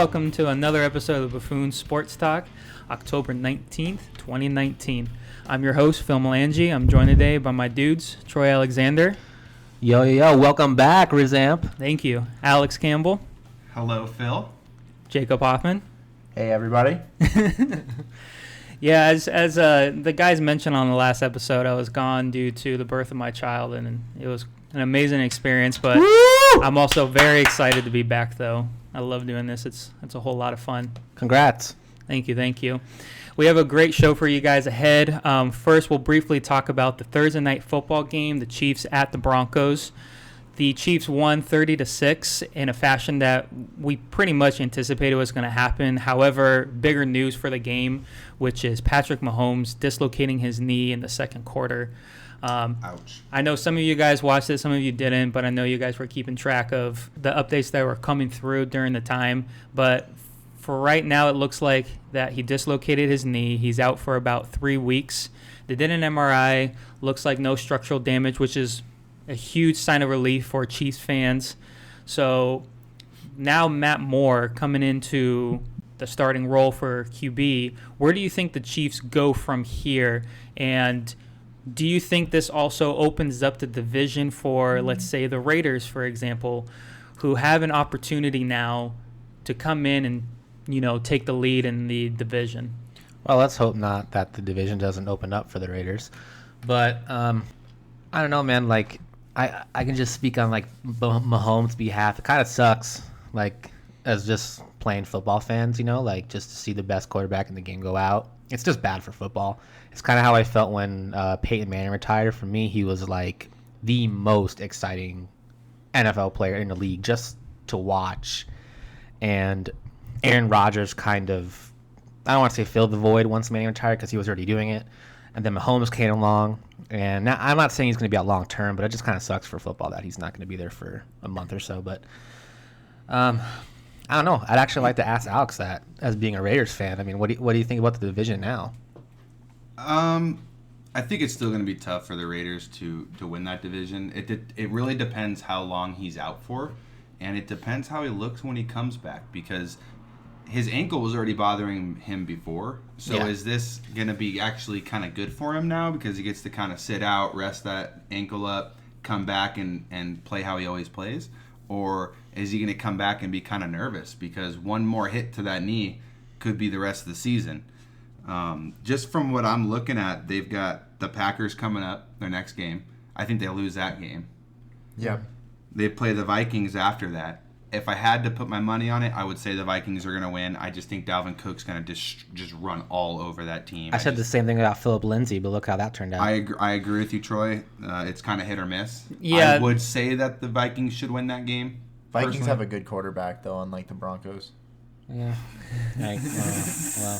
welcome to another episode of Buffoons Sports Talk, October 19th, 2019. I'm your host, Phill. I'm joined today by my dudes, Troy Alexander. Yo, welcome back, Rizamp. Thank you. Alex Campbell. Hello, Phill. Jacob Hoffman. Hey, everybody. Yeah, as the guys mentioned on the last episode, I was gone due to the birth of my child, and it was an amazing experience, but I'm also very excited to be back, though. I love doing this. It's a whole lot of fun. Congrats. Thank you. We have a great show for you guys ahead. First, we'll briefly talk about the Thursday night football game, the Chiefs at the Broncos. The Chiefs won 30-6 in a fashion that we pretty much anticipated was going to happen. However, bigger news for the game, which is Patrick Mahomes dislocating his knee in the second quarter. Ouch. I know some of you guys watched it, some of you didn't, but I know you guys were keeping track of the updates that were coming through during the time. But for right now, it looks like that he dislocated his knee. He's out for about 3 weeks. They did an MRI. Looks like no structural damage, which is a huge sign of relief for Chiefs fans. So now Matt Moore coming into the starting role for QB. Where do you think the Chiefs go from here? And do you think this also opens up the division for, let's say, the Raiders, for example, who have an opportunity now to come in and, take the lead in the division? Well, let's hope not that the division doesn't open up for the Raiders. But I don't know, man. Like, I can just speak on, like, Mahomes' behalf. It kind of sucks, like, as just playing football fans, like, just to see the best quarterback in the game go out. It's just bad for football. It's kind of how I felt when Peyton Manning retired. For me, he was, like, the most exciting NFL player in the league just to watch. And Aaron Rodgers kind of, I don't want to say filled the void once Manning retired because he was already doing it. And then Mahomes came along. And now, I'm not saying he's going to be out long term, but it just kind of sucks for football that he's not going to be there for a month or so. But I don't know. I'd actually like to ask Alex that, as being a Raiders fan. I mean, what do you think about the division now? I think it's still going to be tough for the Raiders to win that division. It really depends how long he's out for, and it depends how he looks when he comes back, because his ankle was already bothering him before. So Is this going to be actually kind of good for him now, because he gets to kind of sit out, rest that ankle up, come back and play how he always plays? Or is he going to come back and be kind of nervous because one more hit to that knee could be the rest of the season? Just from what I'm looking at, they've got the Packers coming up, their next game. I think they lose that game. Yep. They play the Vikings after that. If I had to put my money on it, I would say the Vikings are going to win. I just think Dalvin Cook's going to just run all over that team. I said the same thing about Philip Lindsay, but look how that turned out. I agree with you, Troy. It's kind of hit or miss. Yeah. I would say that the Vikings should win that game. Vikings personally. have a good quarterback, though, unlike the Broncos. Yeah. Well.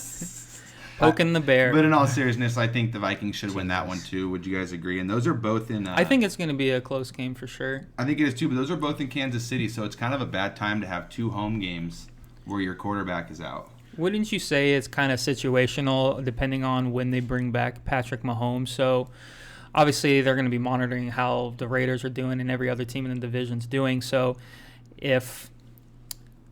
Poking the bear. But in all seriousness, I think the Vikings should win that one too. Would you guys agree? And those are both in... I think it's going to be a close game for sure. I think it is too, but those are both in Kansas City, so it's kind of a bad time to have two home games where your quarterback is out. Wouldn't you say it's kind of situational depending on when they bring back Patrick Mahomes? So obviously they're going to be monitoring how the Raiders are doing and every other team in the division's doing. So if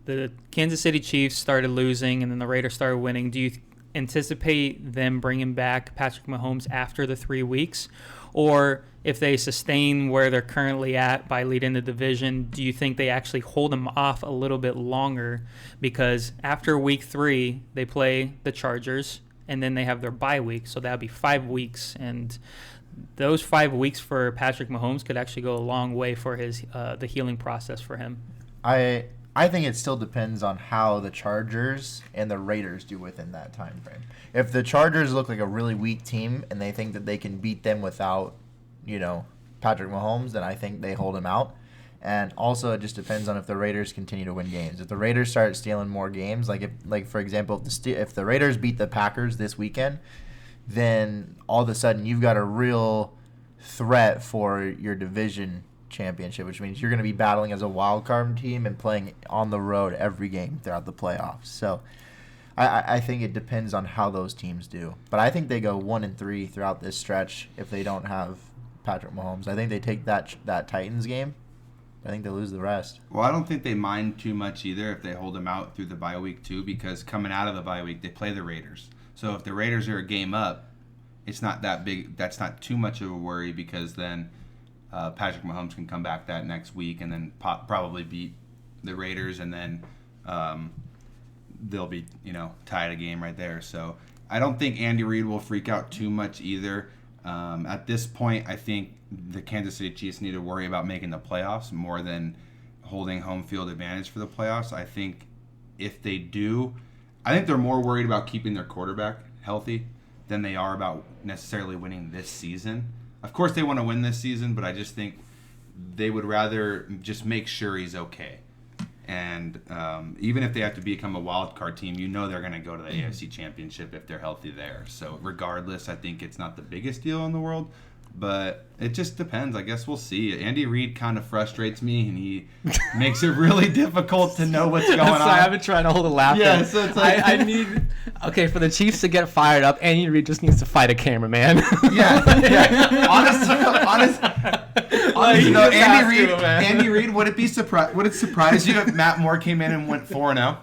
the Kansas City Chiefs started losing and then the Raiders started winning, do you anticipate them bringing back Patrick Mahomes after the 3 weeks? Or if they sustain where they're currently at by leading the division, do you think they actually hold him off a little bit longer? Because after week 3, they play the Chargers, and then they have their bye week, so that would be 5 weeks. And those 5 weeks for Patrick Mahomes could actually go a long way for his the healing process for him. I think it still depends on how the Chargers and the Raiders do within that time frame. If the Chargers look like a really weak team and they think that they can beat them without, Patrick Mahomes, then I think they hold him out. And also, it just depends on if the Raiders continue to win games. If the Raiders start stealing more games, for example, if the Raiders beat the Packers this weekend, then all of a sudden you've got a real threat for your division championship, which means you're going to be battling as a wild card team and playing on the road every game throughout the playoffs. So I think it depends on how those teams do. But I think they go 1-3 throughout this stretch if they don't have Patrick Mahomes. I think they take that Titans game I think they lose the rest. Well, I don't think they mind too much either if they hold them out through the bye week too, because coming out of the bye week, they play the Raiders. So if the Raiders are a game up, it's not that big. That's not too much of a worry because then Patrick Mahomes can come back that next week and then probably beat the Raiders, and then they'll be tied a game right there. So I don't think Andy Reid will freak out too much either. At this point, I think the Kansas City Chiefs need to worry about making the playoffs more than holding home field advantage for the playoffs. I think if they do, I think they're more worried about keeping their quarterback healthy than they are about necessarily winning this season. Of course, they want to win this season, but I just think they would rather just make sure he's okay. And even if they have to become a wild card team, they're going to go to the AFC Championship if they're healthy there. So regardless, I think it's not the biggest deal in the world, but it just depends. I guess we'll see. Andy Reid kind of frustrates me, and he makes it really difficult to know what's going on. I've been trying to hold a laugh. Yeah, so it's like I need for the Chiefs to get fired up. Andy Reid just needs to fight a cameraman. Yeah. Honestly, Andy Reid, would it surprise you if Matt Moore came in and went 4-0?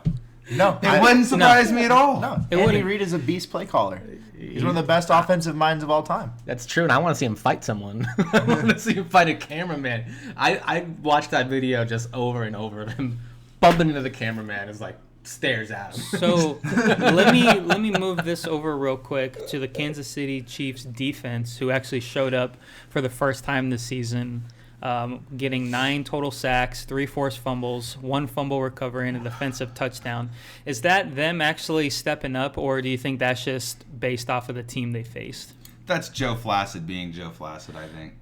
No, It wouldn't surprise me at all. No, Andy Reid is a beast play caller. He's one of the best offensive minds of all time. That's true, and I want to see him fight someone. I want to see him fight a cameraman. I watched that video just over and over of him bumping into the cameraman. It's like stares at him. So let me move this over real quick to the Kansas City Chiefs defense, who actually showed up for the first time this season, getting 9 total sacks, 3 forced fumbles, 1 fumble recovery, and a defensive touchdown. Is that them actually stepping up, or do you think that's just based off of the team they faced? That's Joe Flacid being Joe Flacid, I think.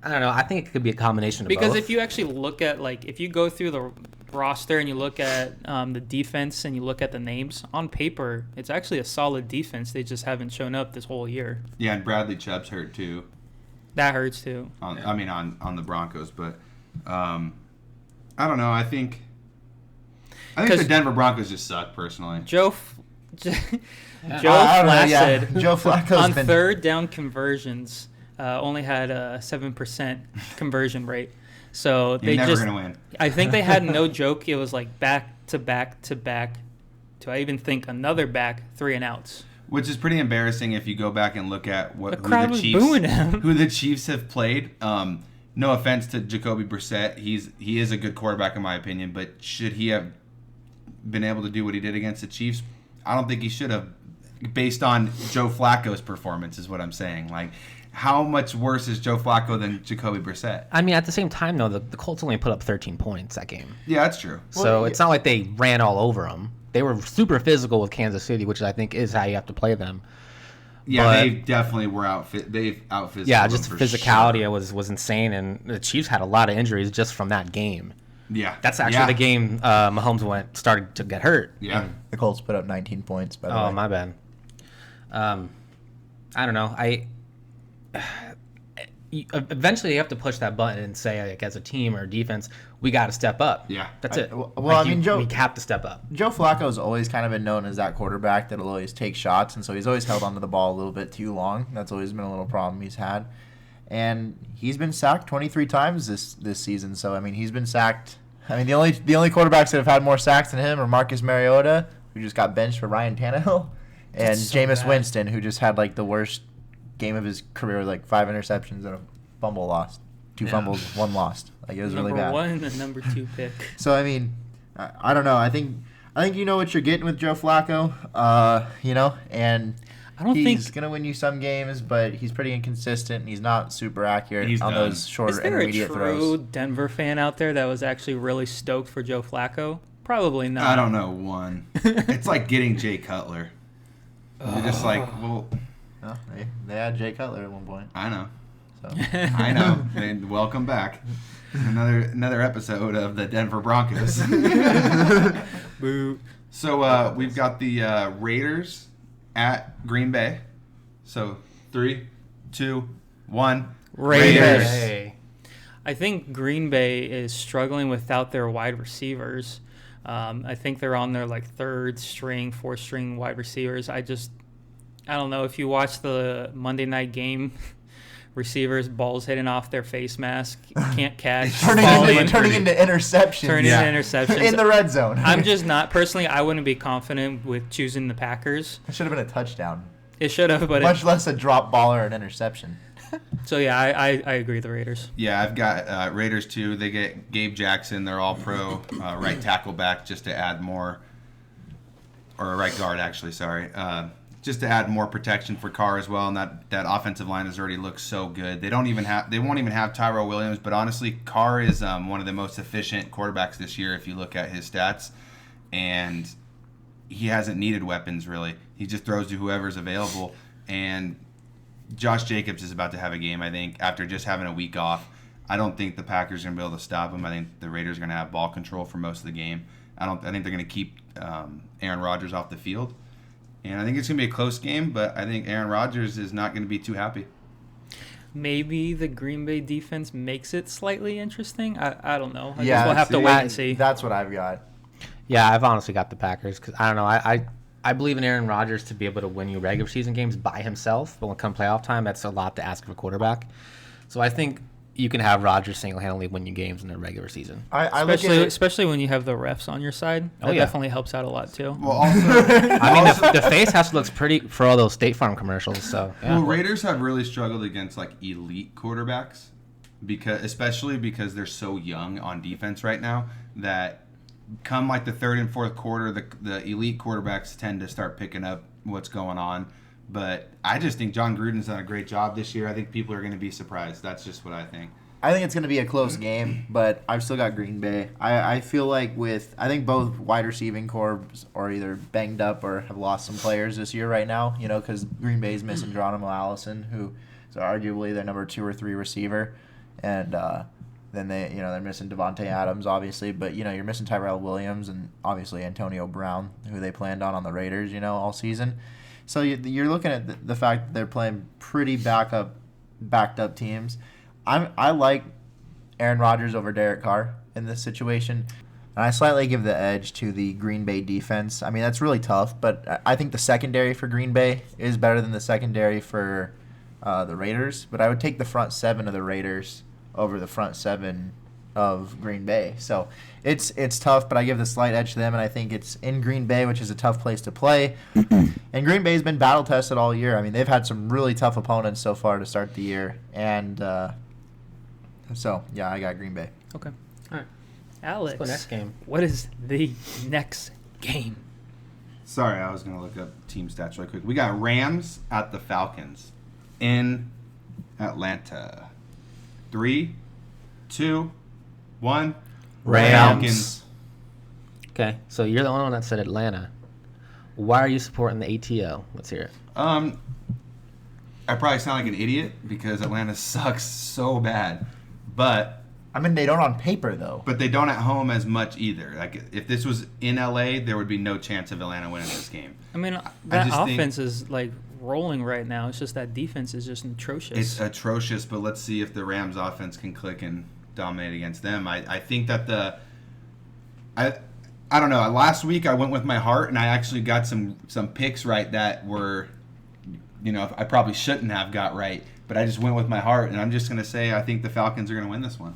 I don't know. I think it could be a combination of both. Because if you actually look at, if you go through the roster and you look at the defense and you look at the names, on paper, it's actually a solid defense. They just haven't shown up this whole year. Yeah, and Bradley Chubb's hurt too. That hurts too. On the Broncos, but I don't know. I think the Denver Broncos just suck personally. Joe Flacco on third down conversions only had a 7% conversion rate. So You're never gonna win. I think they had no joke. It was like back to back to back to I even think another back 3 and outs. Which is pretty embarrassing if you go back and look at The crowd was booing him. who the Chiefs have played. No offense to Jacoby Brissett, he is a good quarterback in my opinion, but should he have been able to do what he did against the Chiefs? I don't think he should have, based on Joe Flacco's performance, is what I'm saying. Like, how much worse is Joe Flacco than Jacoby Brissett? I mean, at the same time, though, the Colts only put up 13 points that game. Yeah, that's true. So it's not like they ran all over them. They were super physical with Kansas City, which I think is how you have to play them. Yeah, But- they definitely were they've out-physicaled Yeah, just them the for physicality sure. was insane, and the Chiefs had a lot of injuries just from that game. Yeah. That's actually the game Mahomes started to get hurt. Yeah. The Colts put up 19 points, by the way. Oh, my bad. I don't know. Eventually you have to push that button and say, like, as a team or defense, we got to step up. Yeah. That's it. Joe, we have to step up. Joe Flacco's always kind of been known as that quarterback that'll always take shots, and so he's always held onto the ball a little bit too long. That's always been a little problem he's had. And he's been sacked 23 times this season. So, I mean, he's been sacked. I mean, the only quarterbacks that have had more sacks than him are Marcus Mariota, who just got benched for Ryan Tannehill, and That's so Jameis bad. Winston, who just had, like, the worst game of his career with, like, 5 interceptions and a fumble lost. 2 fumbles, 1 lost. Like, it was really bad. Number 1 and the number 2 pick. So, I mean, I don't know. I think you know what you're getting with Joe Flacco, and I don't he's think going to win you some games, but he's pretty inconsistent, and he's not super accurate He's on done. those short is there a intermediate true throws. Denver fan out there that was actually really stoked for Joe Flacco? Probably not. I don't know one. It's like getting Jay Cutler. You're just like, well, Oh, they had Jay Cutler at one point. I know. So. I know. And welcome back. Another episode of the Denver Broncos. Boo. So we've got the Raiders at Green Bay. So 3, 2, 1. Raiders. Hey. I think Green Bay is struggling without their wide receivers. I think they're on their third string, fourth string wide receivers. I don't know if you watch the Monday night game receivers, balls hitting off their face mask, can't catch, turning falling, into interceptions. turning into interceptions. In the red zone. I'm just not, personally, I wouldn't be confident with choosing the Packers. It should have been a touchdown. It should have, but much less a drop ball or an interception. So, yeah, I agree with the Raiders. Yeah, I've got Raiders too. They get Gabe Jackson, their all-pro right tackle back, just to add more, or a right guard actually, sorry, just to add more protection for Carr as well. And that offensive line has already looked so good. They won't even have Tyrell Williams, but honestly, Carr is one of the most efficient quarterbacks this year if you look at his stats, and he hasn't needed weapons really. He just throws to whoever's available, and Josh Jacobs is about to have a game, I think, after just having a week off. I don't think the Packers are going to be able to stop him. I think the Raiders are going to have ball control for most of the game. I think they're going to keep Aaron Rodgers off the field. And I think it's going to be a close game, but I think Aaron Rodgers is not going to be too happy. Maybe the Green Bay defense makes it slightly interesting. I don't know. I Yeah, guess we'll have to wait and see. That's what I've got. Yeah, I've honestly got the Packers because I don't know. I believe in Aaron Rodgers to be able to win you regular season games by himself, but when it comes playoff time, that's a lot to ask of a quarterback. So I think you can have Rodgers single-handedly win you games in the regular season. Especially when you have the refs on your side. That definitely helps out a lot too. Well, also, I mean, the face has to look pretty for all those State Farm commercials. So yeah. Well, Raiders have really struggled against like elite quarterbacks, especially because they're so young on defense right now that come like the third and fourth quarter, the elite quarterbacks tend to start picking up what's going on. But I just think John Gruden's done a great job this year. I think people are going to be surprised. That's just what I think. I think it's going to be a close game, but I've still got Green Bay. I feel like I think both wide receiving corps are either banged up or have lost some players this year right now, because Green Bay's missing Geronimo Allison, who is arguably their number 2 or 3 receiver. And then they're missing Devontae Adams, obviously, but you're missing Tyrell Williams and obviously Antonio Brown, who they planned on the Raiders, all season. So you're looking at the fact that they're playing pretty backed up teams. I like Aaron Rodgers over Derek Carr in this situation, and I slightly give the edge to the Green Bay defense. I mean, that's really tough, but I think the secondary for Green Bay is better than the secondary for the Raiders. But I would take the front 7 of the Raiders over the front 7 of Green Bay. So it's tough, but I give the slight edge to them, and I think it's in Green Bay, which is a tough place to play. And Green Bay's been battle tested all year. I mean, they've had some really tough opponents so far to start the year, and so yeah, I got Green Bay. Okay. All right. Alex, Let's go next game. What is the next game? Sorry, I was going to look up team stats really quick. We got Rams at the Falcons in Atlanta. 3, 2, 1. Rams. Falcons. Okay, so you're the only one that said Atlanta. Why are you supporting the ATO? Let's hear it. I probably sound like an idiot because Atlanta sucks so bad, but I mean, they don't on paper though. But they don't at home as much either. Like if this was in LA, there would be no chance of Atlanta winning this game. I mean, that offense is like rolling right now. It's just that defense is just atrocious. It's atrocious, but let's see if the Rams offense can click and dominate against them. I think that I don't know. Last week I went with my heart, and I actually got some picks right that were, I probably shouldn't have got right, but I just went with my heart, and I'm just going to say I think the Falcons are going to win this one.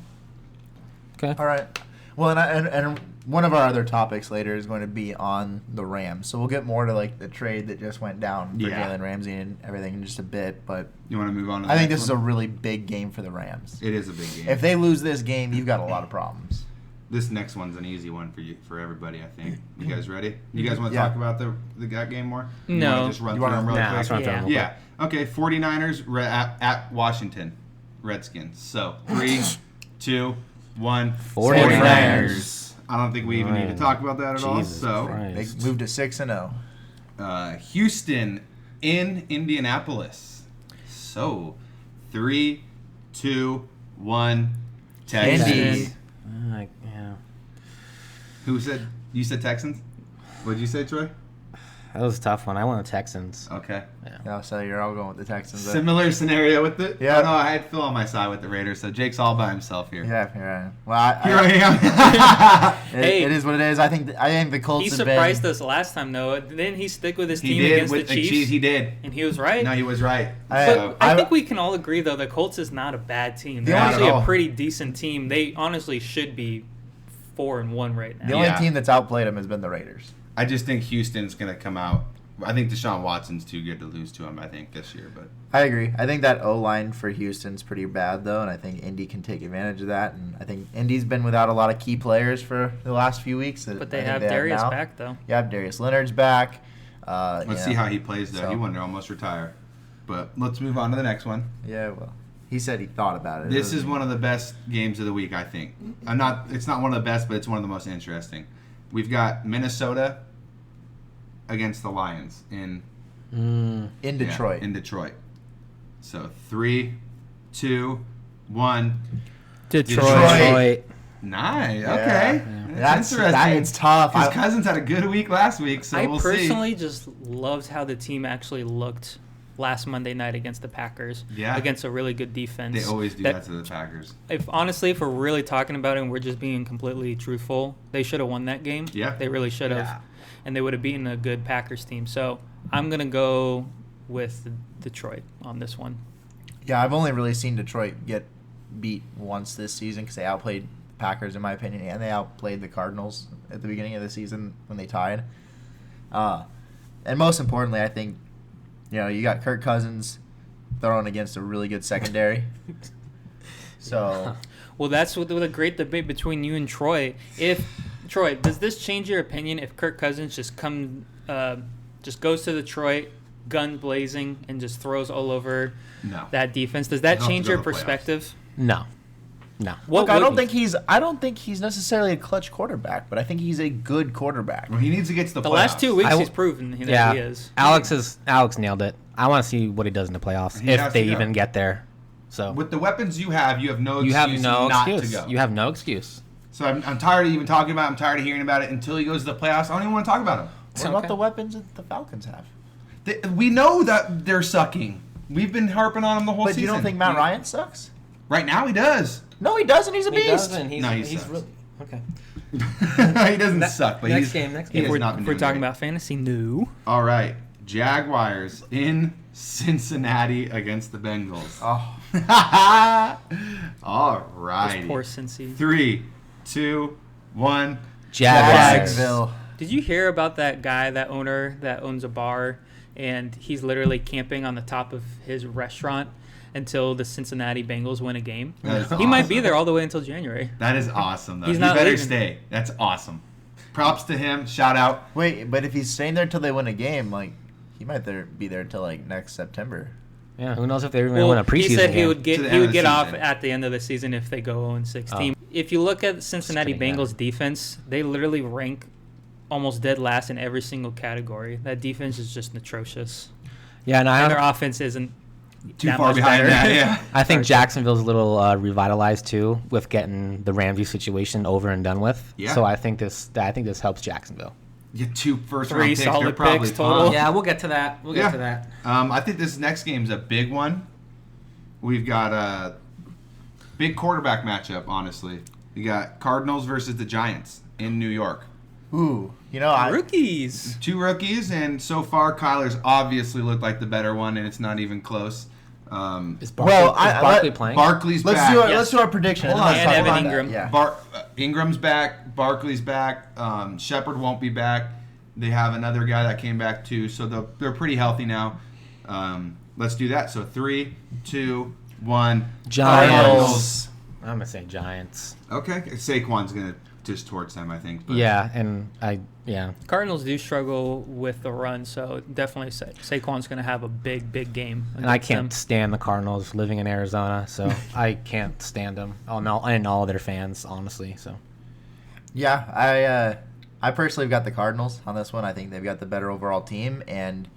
Okay. All right. Well, and one of our other topics later is going to be on the Rams, so we'll get more to like the trade that just went down for Jalen Ramsey and everything in just a bit. But you want to move on to the I think next this is one? a really big game for the Rams. It is a big game. If they lose this game, you've got a lot of problems. This next one's an easy one for everybody, I think. You guys ready? You guys want to talk about that game more? No. You want to just run through them really quick? Yeah. Okay, 49ers at Washington Redskins. So, 3, 2, 1. 49ers. I don't think we even need to talk about that at all. Jesus So, Christ. They moved to 6-0. Houston in Indianapolis. So, 3, 2, 1. Texans. Indy. Yeah. Who said? You said Texans? What did you say, Troy? That was a tough one. I went with Texans. Okay. Yeah, so you're all going with the Texans. Similar scenario with the. Yeah. Oh, no, I had Phil on my side with the Raiders, so Jake's all by himself here. Yeah, here I am. Well, Here I am. it is what it is. I think the Colts He have surprised been. us last time, though. Didn't he stick with his He team did against with the Chiefs? He did. And he was right. No, he was right. But I I- think we can all agree, though, the Colts is not a bad team. They're Not at actually all. a pretty decent team. They honestly should be 4-1 right The now. only Yeah. team that's outplayed them has been the Raiders. I just think Houston's going to come out. I think Deshaun Watson's too good to lose to him, I think, this year. But I agree. I think that O-line for Houston's pretty bad, though, and I think Indy can take advantage of that. And I think Indy's been without a lot of key players for the last few weeks. But they have Darius back, though. You have Darius Leonard's back. let's see how he plays, though. So- He wanted to almost retire. But let's move on to the next one. Yeah, well, he said he thought about it. This is one of the best games of the week, I think. It's not one of the best, but it's one of the most interesting. We've got Minnesota against the Lions in in Detroit. In Detroit. So 3, 2, 1. Detroit. Nice. Yeah. Okay. That's interesting. It's tough. His Cousins had a good week last week, so I we'll see. personally just loved how the team actually looked last Monday night against the Packers. Yeah. Against a really good defense. They always do that to the Packers. If we're really talking about it and we're just being completely truthful, they should have won that game. Yeah. They really should have. Yeah. And they would have beaten a good Packers team. So I'm going to go with Detroit on this one. Yeah, I've only really seen Detroit get beat once this season because they outplayed the Packers, in my opinion, and they outplayed the Cardinals at the beginning of the season when they tied. And most importantly, I think, you got Kirk Cousins throwing against a really good secondary. So, Well, that's what the great debate between you and Troy. Troy, does this change your opinion if Kirk Cousins just goes to Detroit, gun blazing, and just throws all over No. that defense? Does that He'll have change to go your to the playoffs. perspective? No. What look, I would don't be? think he's necessarily a clutch quarterback, but I think he's a good quarterback. Well, he needs to get to the playoffs. The last 2 weeks I he's proven that he is. Alex nailed it. I want to see what he does in the playoffs He if has they to go. even get there. So With the weapons you have no you excuse have no not excuse. to go. You have no excuse. So I'm tired of even talking about it. I'm tired of hearing about it until he goes to the playoffs. I don't even want to talk about him. What about the weapons that the Falcons have? We know that they're sucking. We've been harping on him the whole But season. you don't think Matt Ryan sucks? Right now he does. No, he doesn't. He's a beast. No, he sucks. really okay. He doesn't suck, but next he's game. he If has we're, not been if we're doing talking great. about fantasy, no. All right, Jaguars in Cincinnati against the Bengals. Oh, All Those right. poor Cincy. 3, 2, 1. Jags. Jacksonville. Did you hear about that guy, that owner that owns a bar, and he's literally camping on the top of his restaurant until the Cincinnati Bengals win a game? That is He might be awesome. there all the way until January. That is awesome, though. He's He not better leaving. stay. That's awesome. Props to him. Shout out. Wait, but if he's staying there till they win a game, he might be there till next September. Yeah, who knows if they're even going to win a preseason he said game. he would To the get end of the get off season. at the end of the season if they go 0-16. Oh. If you look at the Cincinnati Just kidding, Bengals defense, they literally rank almost dead last in every single category. That defense is just atrocious. Yeah, and And their offense isn't Too that far much behind better. that, yeah. I think Jacksonville's a little revitalized too with getting the Ramsey situation over and done with. Yeah. So I think this helps Jacksonville. Get 2 first 3 round picks. solid They're probably picks total. pumped. Yeah, we'll get to that. We'll get to that. I think this next game's a big one. We've got a big quarterback matchup, honestly. You got Cardinals versus the Giants in New York. Ooh, Rookies. 2 rookies, and so far Kyler's obviously looked like the better one, and it's not even close. Is Well, Barkley playing? Barkley's let's back. do our, Yes. let's do our prediction. Hold then on, let's and talk Evan about that. Ingram. Yeah. Ingram's back. Barkley's back. Shepard won't be back. They have another guy that came back too, so they're pretty healthy now. Let's do that. So 3, 2, 1. Giants. I'm gonna say Giants. Okay, Saquon's gonna just torch them, I think. But Yeah, and Cardinals do struggle with the run, so definitely Saquon's going to have a big game. and I against can't them. stand the Cardinals living in Arizona, so I can't stand them. And all their fans, honestly. So Yeah, I personally have got the Cardinals on this one. I think they've got the better overall team, and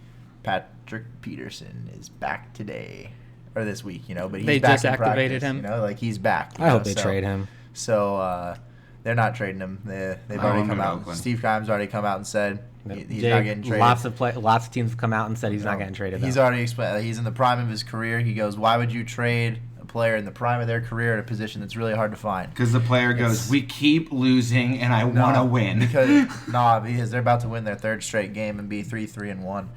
Patrick Peterson is back today or this week, but he's They back just in activated practice, him. He's back. I hope they trade him. So They're not trading him. They've I already wonder come about out. Oakland. Steve Keim's already come out and said he's Jay, not getting traded. Lots of teams have come out and said he's not getting traded. He's already explained. He's in the prime of his career. He goes, "Why would you trade a player in the prime of their career at a position that's really hard to find?" Because the player goes, "We keep losing, and I want to win." because they're about to win their third straight game and be 3-3-1.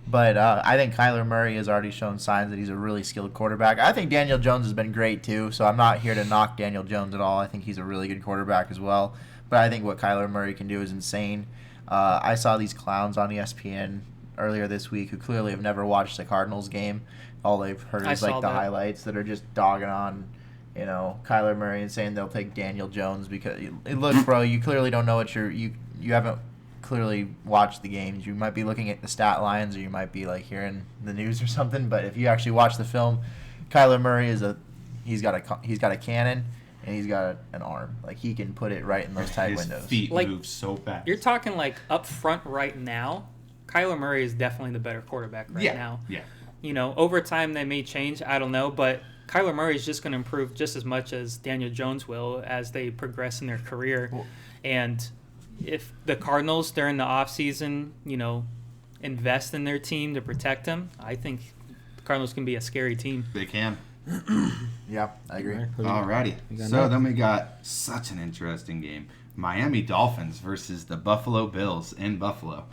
But I think Kyler Murray has already shown signs that he's a really skilled quarterback. I think Daniel Jones has been great too, so I'm not here to knock Daniel Jones at all. I think he's a really good quarterback as well. But I think what Kyler Murray can do is insane. I saw these clowns on ESPN earlier this week who clearly have never watched the Cardinals game. All they've heard is like the highlights that are just dogging on, Kyler Murray and saying they'll take Daniel Jones because look, bro, you clearly don't know what you haven't clearly watched the games. You might be looking at the stat lines, or you might be like hearing the news or something. But if you actually watch the film, Kyler Murray he's got a cannon and he's got an arm. Like he can put it right in those tight windows. His feet move so fast. You're talking like up front right now. Kyler Murray is definitely the better quarterback right now. Yeah. Over time they may change. I don't know, but Kyler Murray is just going to improve just as much as Daniel Jones will as they progress in their career. And if the Cardinals during the offseason, invest in their team to protect them, I think the Cardinals can be a scary team. They can. Yeah, I agree. Alrighty. So then we got such an interesting game. Miami Dolphins versus the Buffalo Bills in Buffalo.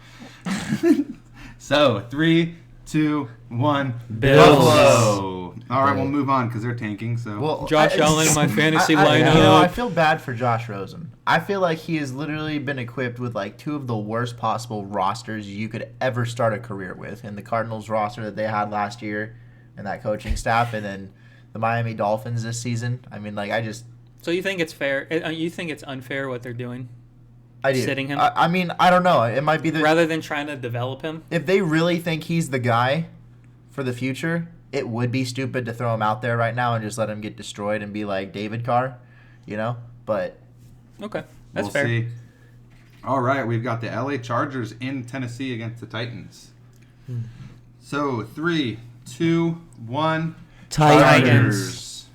So 3, 2, 1. Bills. Buffalo. All right, we'll move on because they're tanking. So Josh Allen in my fantasy lineup. I feel bad for Josh Rosen. I feel like he has literally been equipped with like two of the worst possible rosters you could ever start a career with. In the Cardinals roster that they had last year and that coaching staff, and then the Miami Dolphins this season. I mean, So you think it's fair? You think it's unfair what they're doing? I do. Sitting him? I mean, I don't know. It might be rather than trying to develop him. If they really think he's the guy for the future, it would be stupid to throw him out there right now and just let him get destroyed and be like David Carr, But okay, that's we'll fair. See. All right, we've got the LA Chargers in Tennessee against the Titans. So 3, 2, 1. Titans.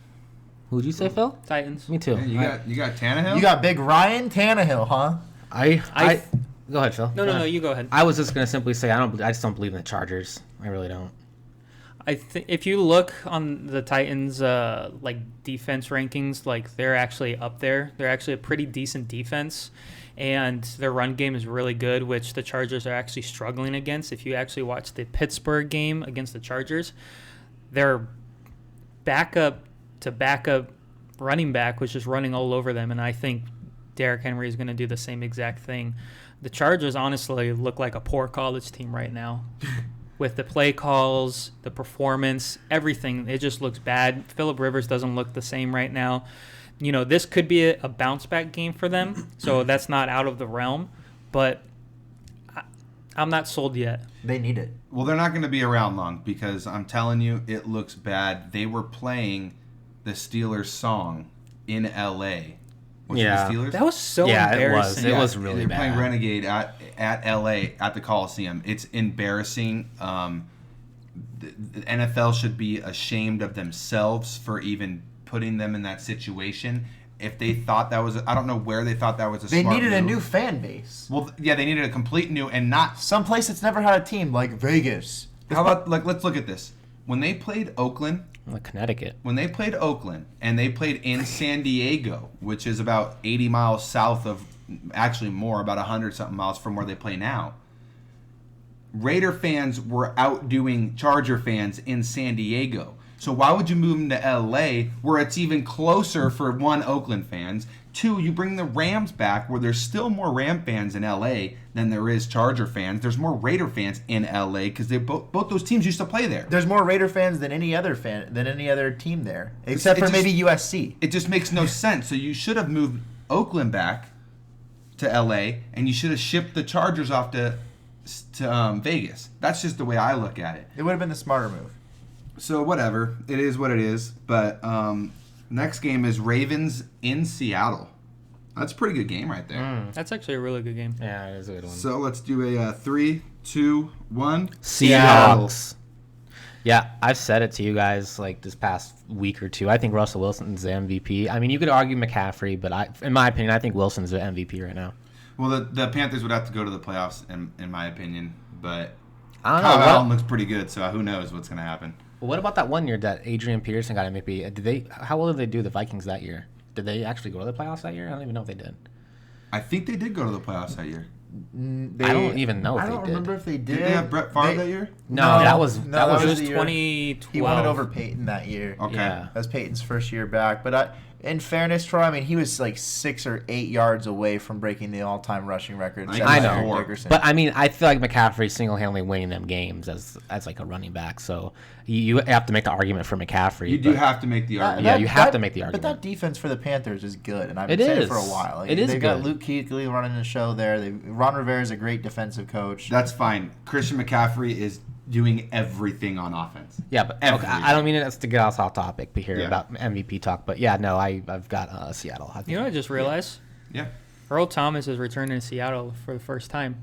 Who'd you say, Phil? Titans. Me too. Yeah, you got Tannehill? You got big Ryan Tannehill, huh? I go ahead, Phil. No, you go ahead. I was just gonna simply say I just don't believe in the Chargers. I really don't. I think if you look on the Titans defense rankings, they're actually up there. They're actually a pretty decent defense, and their run game is really good, which the Chargers are actually struggling against. If you actually watch the Pittsburgh game against the Chargers, their backup running back was just running all over them, and I think Derrick Henry is going to do the same exact thing. The Chargers honestly look like a poor college team right now. With the play calls, the performance, everything, it just looks bad. Phillip Rivers doesn't look the same right now. This could be a bounce-back game for them, so that's not out of the realm. But I'm not sold yet. They need it. Well, they're not going to be around long because I'm telling you, it looks bad. They were playing the Steelers song in L.A. Was it the Steelers? That was so embarrassing. It was really bad. They're playing Renegade at L.A. at the Coliseum. It's embarrassing. The NFL should be ashamed of themselves for even putting them in that situation. If they thought that was, I don't know where they thought that was a smart move. They needed a new fan base. Well, yeah, they needed a complete new and not someplace that's never had a team like Vegas. How about let's look at this. When they played Oakland, Connecticut. When they played Oakland and they played in San Diego, which is about 80 miles south of, actually more, about 100-something miles from where they play now, Raider fans were outdoing Charger fans in San Diego. So why would you move them to L.A. where it's even closer for, one, Oakland fans, two, you bring the Rams back where there's still more Ram fans in L.A. than there is Charger fans. There's more Raider fans in L.A. because they both those teams used to play there. There's more Raider fans than any other team there, except for maybe USC. It just makes no sense. So you should have moved Oakland back to L.A. and you should have shipped the Chargers off to Vegas. That's just the way I look at it. It would have been the smarter move. So whatever, it is what it is. But next game is Ravens in Seattle. That's a pretty good game right there. That's actually a really good game. Yeah, it is a good one. So let's do a 3, 2, 1. Seahawks. Yeah, I've said it to you guys like this past week or two. I think Russell Wilson's the MVP. I mean, you could argue McCaffrey, but in my opinion, I think Wilson's the MVP right now. Well, the Panthers would have to go to the playoffs, in my opinion. But I don't Kyle know. Allen looks pretty good, so who knows what's going to happen. What about that one year that Adrian Peterson got MVP? How well did they do the Vikings that year? Did they actually go to the playoffs that year? I don't even know if they did. I think they did go to the playoffs that year. I don't even know if I they don't did. remember if they did. Did they have Brett Favre that year? No, that was that was the year 2012. He won it over Peyton that year. Okay. Yeah. That was Peyton's first year back. But in fairness, Troy, I mean, he was like 6 or 8 yards away from breaking the all-time rushing record. set I by know. Eric Four. Dickerson. But I mean, I feel like McCaffrey's single-handedly winning them games as like a running back. So you have to make the argument for McCaffrey. You do have to make the argument. Yeah, you have to make the argument. But that defense for the Panthers is good, and I've It been saying is. it for a while. It is They got good. Luke Kuechly running the show there. Ron Rivera is a great defensive coach. That's fine. Christian McCaffrey is doing everything on offense. Yeah, but okay, Everything. I don't mean it to get us off topic here Yeah. about MVP talk. But yeah, no, I've got Seattle. I think. You know what I just realized? Yeah. Earl Thomas is returning to Seattle for the first time.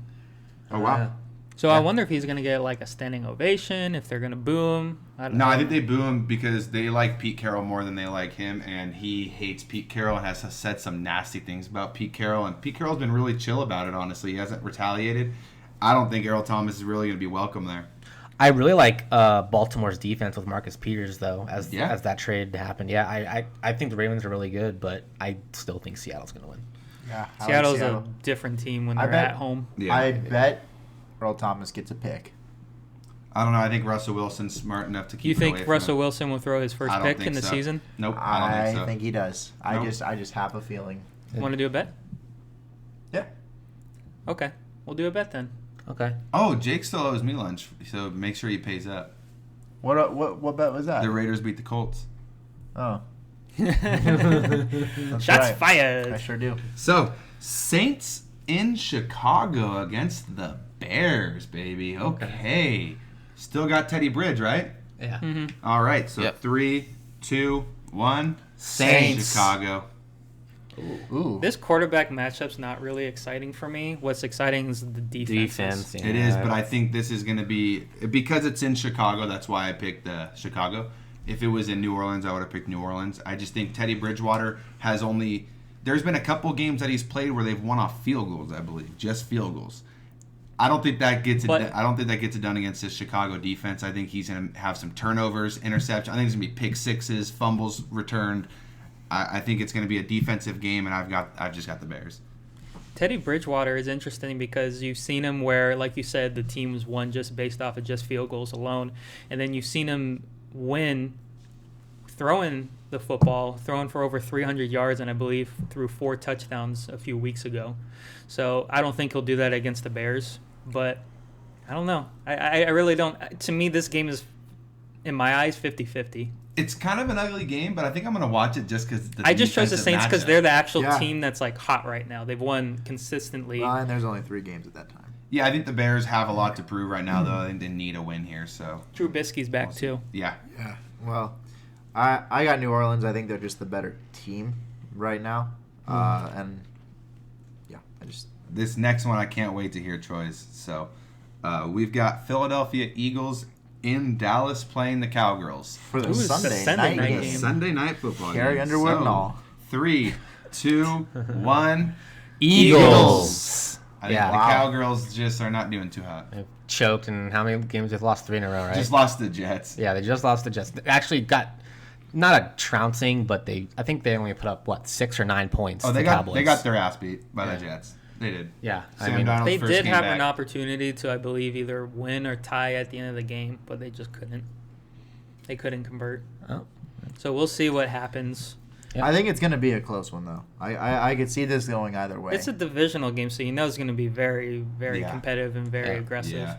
Oh, wow. So I wonder if he's going to get like a standing ovation, if they're going to boo him. I don't know. No, I think they boo him because they like Pete Carroll more than they like him, and he hates Pete Carroll and has said some nasty things about Pete Carroll. And Pete Carroll's been really chill about it, honestly. He hasn't retaliated. I don't think Earl Thomas is really going to be welcome there. I really like Baltimore's defense with Marcus Peters though, as that trade happened. Yeah, I think the Ravens are really good, but I still think Seattle's going to win. Yeah, I like Seattle's Seattle. a different team when I they're bet- at home. Yeah. I bet Earl Thomas gets a pick. I don't know. I think Russell Wilson's smart enough to keep You it away think from Russell him. Wilson will throw his first I don't pick think in the so. season? Nope, I don't think so. he does. Nope. I just have a feeling. Want to do a bet? Yeah. Okay, we'll do a bet then. Okay. Oh, Jake still owes me lunch, so make sure he pays up. What bet was that? The Raiders beat the Colts. Oh, Shots that's right. fired. I sure do. So, Saints in Chicago against the Bears, baby. Okay. Still got Teddy Bridge, right? Yeah. All right. So, Yep. 3, 2, 1. Saints. Chicago. Ooh. This quarterback matchup's not really exciting for me. What's exciting is the defense. Yeah. It is, but I think this is going to be because it's in Chicago. That's why I picked Chicago. If it was in New Orleans, I would have picked New Orleans. I just think Teddy Bridgewater has only. There's been a couple games that he's played where they've won off field goals. I believe just field goals. I don't think that gets it. I don't think that gets it done against this Chicago defense. I think he's going to have some turnovers, interceptions. I think it's going to be pick sixes, fumbles returned. I think it's going to be a defensive game, and I've just got the Bears. Teddy Bridgewater is interesting because you've seen him where, like you said, the team was won just based off of just field goals alone, and then you've seen him win throwing the football, throwing for over 300 yards, and I believe threw 4 touchdowns a few weeks ago. So I don't think he'll do that against the Bears, but I don't know. I really don't. To me, this game is, in my eyes, 50-50. It's kind of an ugly game, but I think I'm going to watch it just because. I just chose the Saints because they're the actual Yeah. team that's like hot right now. They've won consistently. And there's only 3 games at that time. Yeah, I think the Bears have a lot to prove right now, though. I think they need a win here. So Trubisky's back too. yeah, Yeah. Well, I got New Orleans. I think they're just the better team right now. And yeah, this next one I can't wait to hear Troy's. So we've got Philadelphia Eagles in Dallas playing the Cowgirls. for the Ooh, Sunday, Sunday night game. game. Sunday night football. Carrie game. Underwood So, and all. 3, 2, 1. Eagles. I think Yeah. the Wow. Cowgirls just are not doing too hot. They've choked, and how many games they've lost? 3 in a row, right? Just lost the Jets. Yeah, they just lost the Jets. They actually got not a trouncing, but I think they only put up 6 or 9 points. Oh, to they the got Cowboys. they got their ass beat by the Jets. They did. Yeah, Sam I mean, Darnold's They first did game have back. an opportunity to, I believe, either win or tie at the end of the game, but they just couldn't. They couldn't convert. Oh. So we'll see what happens. Yeah. I think it's going to be a close one, though. I could see this going either way. It's a divisional game, so you know it's going to be very, very Yeah. competitive and very Yeah. aggressive. Yeah.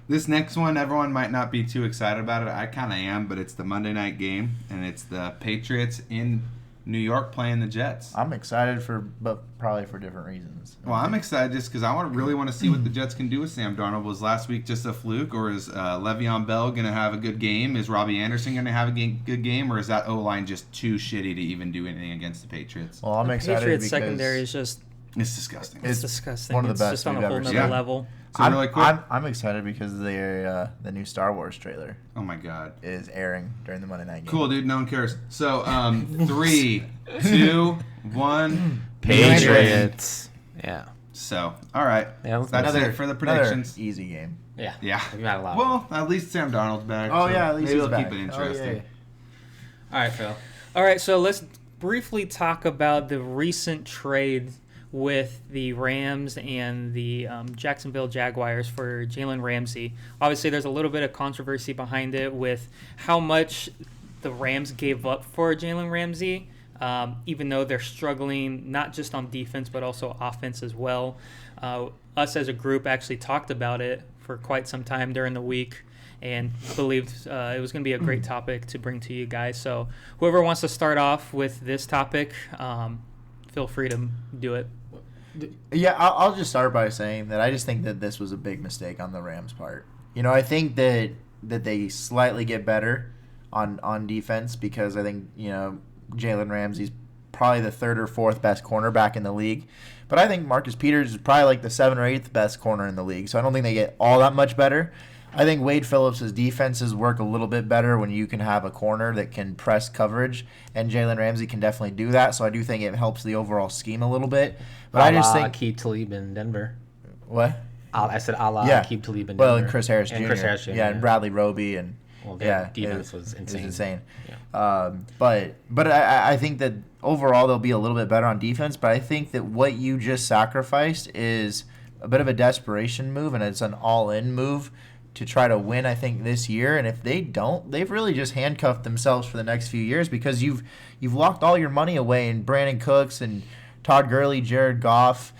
This next one, everyone might not be too excited about it. I kind of am, but it's the Monday night game, and it's the Patriots in New York playing the Jets. I'm excited but probably for different reasons. Well, I'm excited just because I really want to see what the Jets can do with Sam Darnold. Was last week just a fluke, or is Le'Veon Bell going to have a good game? Is Robbie Anderson going to have a good game, or is that O-line just too shitty to even do anything against the Patriots? Well, I'm The excited Patriots because secondary is just It's disgusting. It's disgusting. one of the It's best just on we've a whole ever nother seen. level. So really quick. I'm excited because the new Star Wars trailer Oh my god. is airing during the Monday night game. Cool, dude. No one cares. So 3, 2, 1. Patriots. Yeah. So all right. Yeah, That's it for the predictions. Another easy game. Yeah. Yeah. We've had a lot. Well, at least Sam Darnold's back. Oh so yeah, at least maybe he's they'll back. keep it Oh, interesting. yeah. All right, Phil. All right, so let's briefly talk about the recent trade with the Rams and the Jacksonville Jaguars for Jalen Ramsey. Obviously, there's a little bit of controversy behind it with how much the Rams gave up for Jalen Ramsey, even though they're struggling not just on defense but also offense as well. Us as a group actually talked about it for quite some time during the week and believed it was going to be a great topic to bring to you guys. So whoever wants to start off with this topic, feel free to do it. Yeah, I'll just start by saying that I just think that this was a big mistake on the Rams' part. You know, I think that they slightly get better on defense because I think, you know, Jalen Ramsey's probably the third or fourth best cornerback in the league. But I think Marcus Peters is probably like the 7th or 8th best corner in the league. So I don't think they get all that much better. I think Wade Phillips' defenses work a little bit better when you can have a corner that can press coverage, and Jalen Ramsey can definitely do that. So I do think it helps the overall scheme a little bit. But I just think Aqib Talib in Denver. what? I said Allah Yeah. Aqib Talib in Well, Denver. and Chris Harris Jr. And Chris Harris Jr. Yeah, and Bradley Roby and Well, their defense it was It was insane. insane. Yeah. But I think that overall they'll be a little bit better on defense. But I think that what you just sacrificed is a bit of a desperation move, and it's an all-in move to try to win, I think, this year. And if they don't, they've really just handcuffed themselves for the next few years because you've locked all your money away in Brandon Cooks and Todd Gurley, Jared Goff,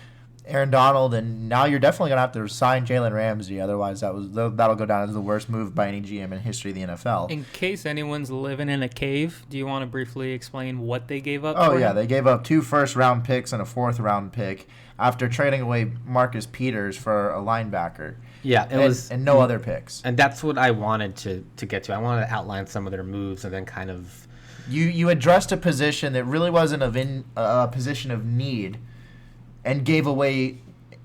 Aaron Donald, and now you're definitely going to have to sign Jalen Ramsey. Otherwise, that'll go down as the worst move by any GM in history of the NFL. In case anyone's living in a cave, do you want to briefly explain what they gave up? Oh, for yeah. him? They gave up 2 first-round picks and a 4th-round pick after trading away Marcus Peters for a linebacker. Yeah, And no other picks. And that's what I wanted to get to. I wanted to outline some of their moves and then kind of. You addressed a position that really wasn't a position of need and gave away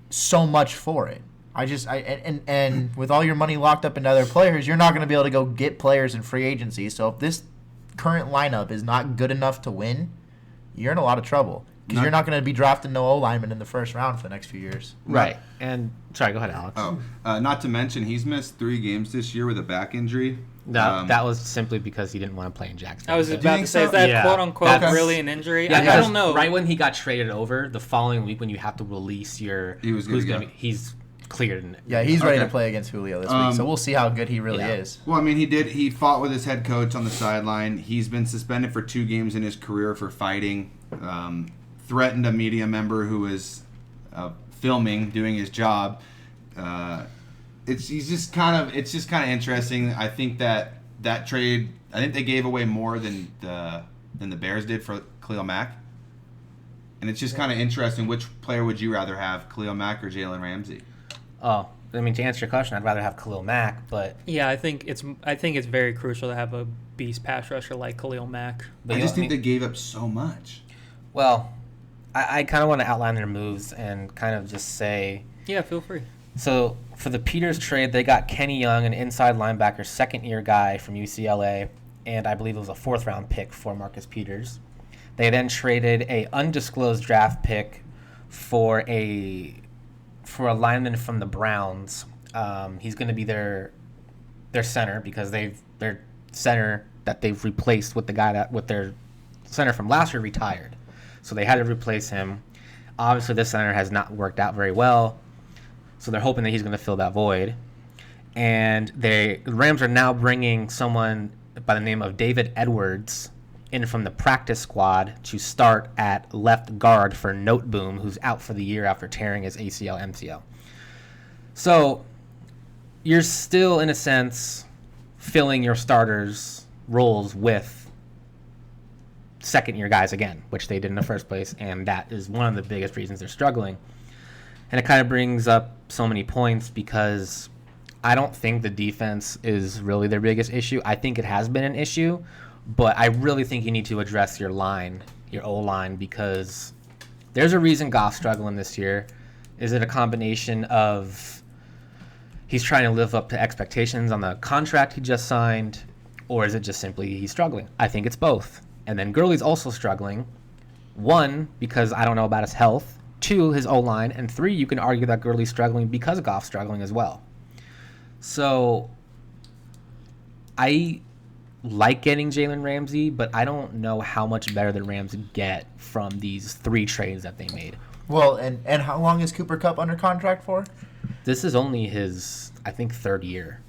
so much for it. And with all your money locked up into other players, you're not going to be able to go get players in free agency. So if this current lineup is not good enough to win, you're in a lot of trouble because you're not going to be drafting no O-lineman in the first round for the next few years. Right. And sorry, go ahead, Alex. Oh, not to mention he's missed 3 games this year with a back injury. That was simply because he didn't want to play in Jacksonville. I was you about to think say, so? is that Yeah, quote unquote that's- really an injury? Yeah, I because don't know. Right when he got traded over, the following week when you have to release your He was good who's to go. gonna be, he's cleared. Yeah, he's ready to Okay. play against Julio this week, so we'll see how good he really Yeah. is. Well, I mean, he fought with his head coach on the sideline. He's been suspended for 2 games in his career for fighting. Threatened a media member who was filming, doing his job. It's just kind of interesting. I think that trade. I think they gave away more than the Bears did for Khalil Mack. And it's just kind of interesting. Which player would you rather have, Khalil Mack or Jalen Ramsey? Oh, I mean, to answer your question, I'd rather have Khalil Mack, but Yeah, I think it's very crucial to have a beast pass rusher like Khalil Mack. but I just think they they gave up so much. well, I kind of want to outline their moves and kind of just say. Yeah, feel free. So for the Peters trade, they got Kenny Young, an inside linebacker, 2nd-year guy from UCLA, and I believe it was a 4th-round pick for Marcus Peters. They then traded a undisclosed draft pick for a lineman from the Browns. He's going to be their center because their center that they've replaced with their center from last year retired. So they had to replace him. Obviously, this center has not worked out very well. So they're hoping that he's going to fill that void. And the Rams are now bringing someone by the name of David Edwards in from the practice squad to start at left guard for Noteboom, who's out for the year after tearing his ACL, MCL. So you're still, in a sense, filling your starters' roles with second-year guys again, which they did in the first place, and that is one of the biggest reasons they're struggling. And it kind of brings up so many points because I don't think the defense is really their biggest issue. I think it has been an issue, but I really think you need to address your line, your O-line, because There's a reason Goff's struggling this year. Is it a combination of he's trying to live up to expectations on the contract he just signed, or is it just simply he's struggling? I think it's both. And then Gurley's also struggling. 1, because I don't know about his health. 2, his O-line. And 3, you can argue that Gurley's struggling because Goff's struggling as well. So I like getting Jalen Ramsey, but I don't know how much better the Rams get from these 3 trades that they made. Well, and how long is Cooper Kupp under contract for? This is only his, I think, 3rd year.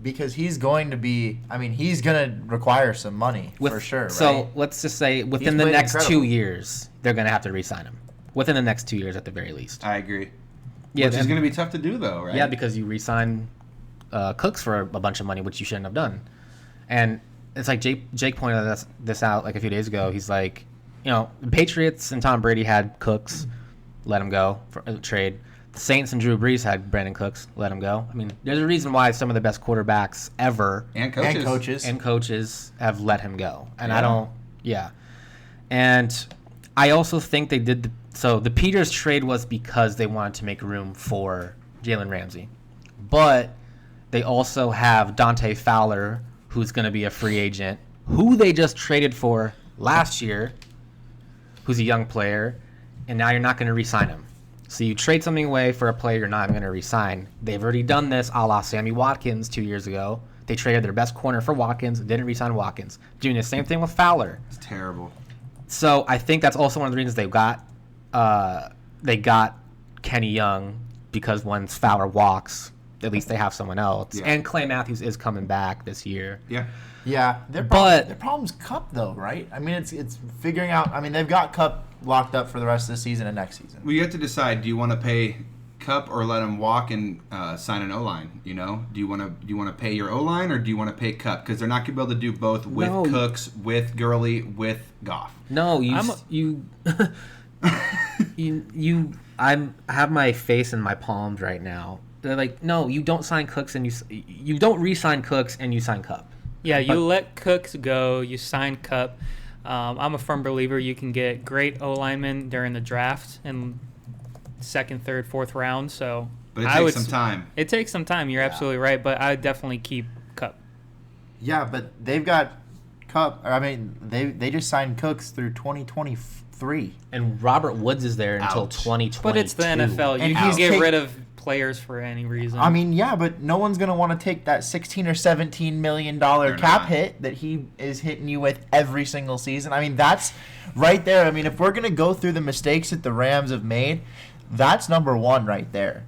Because he's going to be, he's going to require some money for sure, right? So let's just say within the next 2 years, they're going to have to re-sign him. Within the next 2 years at the very least. I agree. Yeah, Which is going to be tough to do, though, right? Yeah, because you re-sign Cooks for a bunch of money, which you shouldn't have done. And it's like Jake pointed this out like a few days ago. He's like, the Patriots and Tom Brady had Cooks, let him go for a trade. The Saints and Drew Brees had Brandon Cooks, let him go. There's a reason why some of the best quarterbacks ever and coaches have let him go. And And I also think they did the Peters trade was because they wanted to make room for Jalen Ramsey. But they also have Dante Fowler, who's going to be a free agent, who they just traded for last year, who's a young player, and now you're not going to re-sign him. So you trade something away for a player you're not going to re-sign. They've already done this a la Sammy Watkins 2 years ago. They traded their best corner for Watkins, didn't re-sign Watkins. Doing the same thing with Fowler. It's terrible. So I think that's also one of the reasons they got Kenny Young, because once Fowler walks, at least they have someone else. Yeah. And Clay Matthews is coming back this year. Yeah. Yeah, their problem's Kupp though, right? It's figuring out. They've got Kupp locked up for the rest of the season and next season. Well, you have to decide: do you want to pay Kupp or let him walk and sign an O-line? Do you want to pay your O-line, or do you want to pay Kupp? Because they're not going to be able to do both with Cooks, with Gurley, with Goff. No, I have my face in my palms right now. They're like, no, you don't sign Cooks and you don't re-sign Cooks and you sign Kupp. Yeah, you let Cooks go, you sign Kupp. I'm a firm believer you can get great O-linemen during the draft in 2nd, 3rd, 4th round. So, but it takes some time. It takes some time. You're absolutely right, but I would definitely keep Kupp. Yeah, but they've got Kupp. They just signed Cooks through 2023, and Robert Woods is there until 2022. But it's the NFL. You can get rid of players for any reason. Yeah, but no one's gonna want to take that $16 or $17 million cap hit that he is hitting you with every single season. That's right there. If we're gonna go through the mistakes that the Rams have made, that's number 1 right there.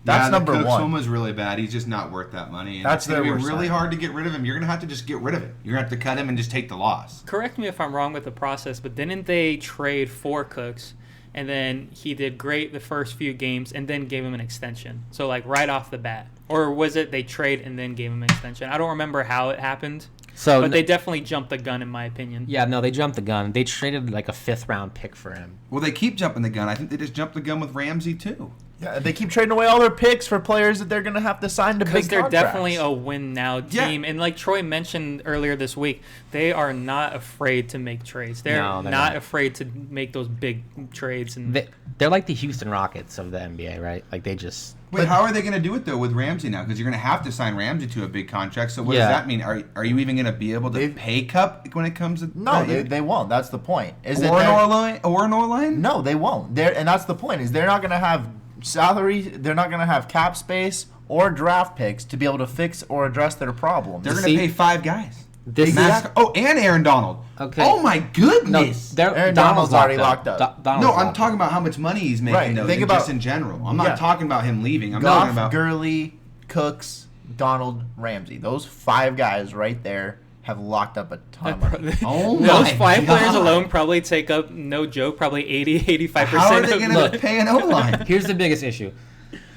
That's number 1. The Cooks one was really bad. He's just not worth that money. And that's going to be really hard to get rid of him. You're going to have to just get rid of it. You're going to have to cut him and just take the loss. Correct me if I'm wrong with the process, but didn't they trade for Cooks? And then he did great the first few games and then gave him an extension. So, right off the bat. Or was it they trade and then gave him an extension? I don't remember how it happened. But they definitely jumped the gun, in my opinion. Yeah, no, they jumped the gun. They traded a 5th-round pick for him. Well, they keep jumping the gun. I think they just jumped the gun with Ramsey, too. Yeah, they keep trading away all their picks for players that they're going to have to sign to big contracts. Because they're definitely a win-now team. Yeah. And like Troy mentioned earlier this week, they are not afraid to make trades. They're not afraid to make those big trades. And they're like the Houston Rockets of the NBA, right? They just... Wait, how are they going to do it, though, with Ramsey now? Because you're going to have to sign Ramsey to a big contract. So what does that mean? Are you even going to be able to pay Kupp when it comes to... No, they won't. That's the point. Or an O-line? No, they won't. And that's the point, is they're not going to have salary, they're not going to have cap space or draft picks to be able to fix or address their problems. They're going to pay 5 guys. And Aaron Donald. Okay. Oh my goodness. No, Aaron Donald's already locked up. I'm talking about how much money he's making, though, just in general. I'm not talking about him leaving. I'm talking about Gurley, Cooks, Donald, Ramsey. Those 5 guys right there have locked up a ton of money. Those 5 players alone probably take up, no joke, probably 80-85%. How are they going to pay an O-line? Here's the biggest issue.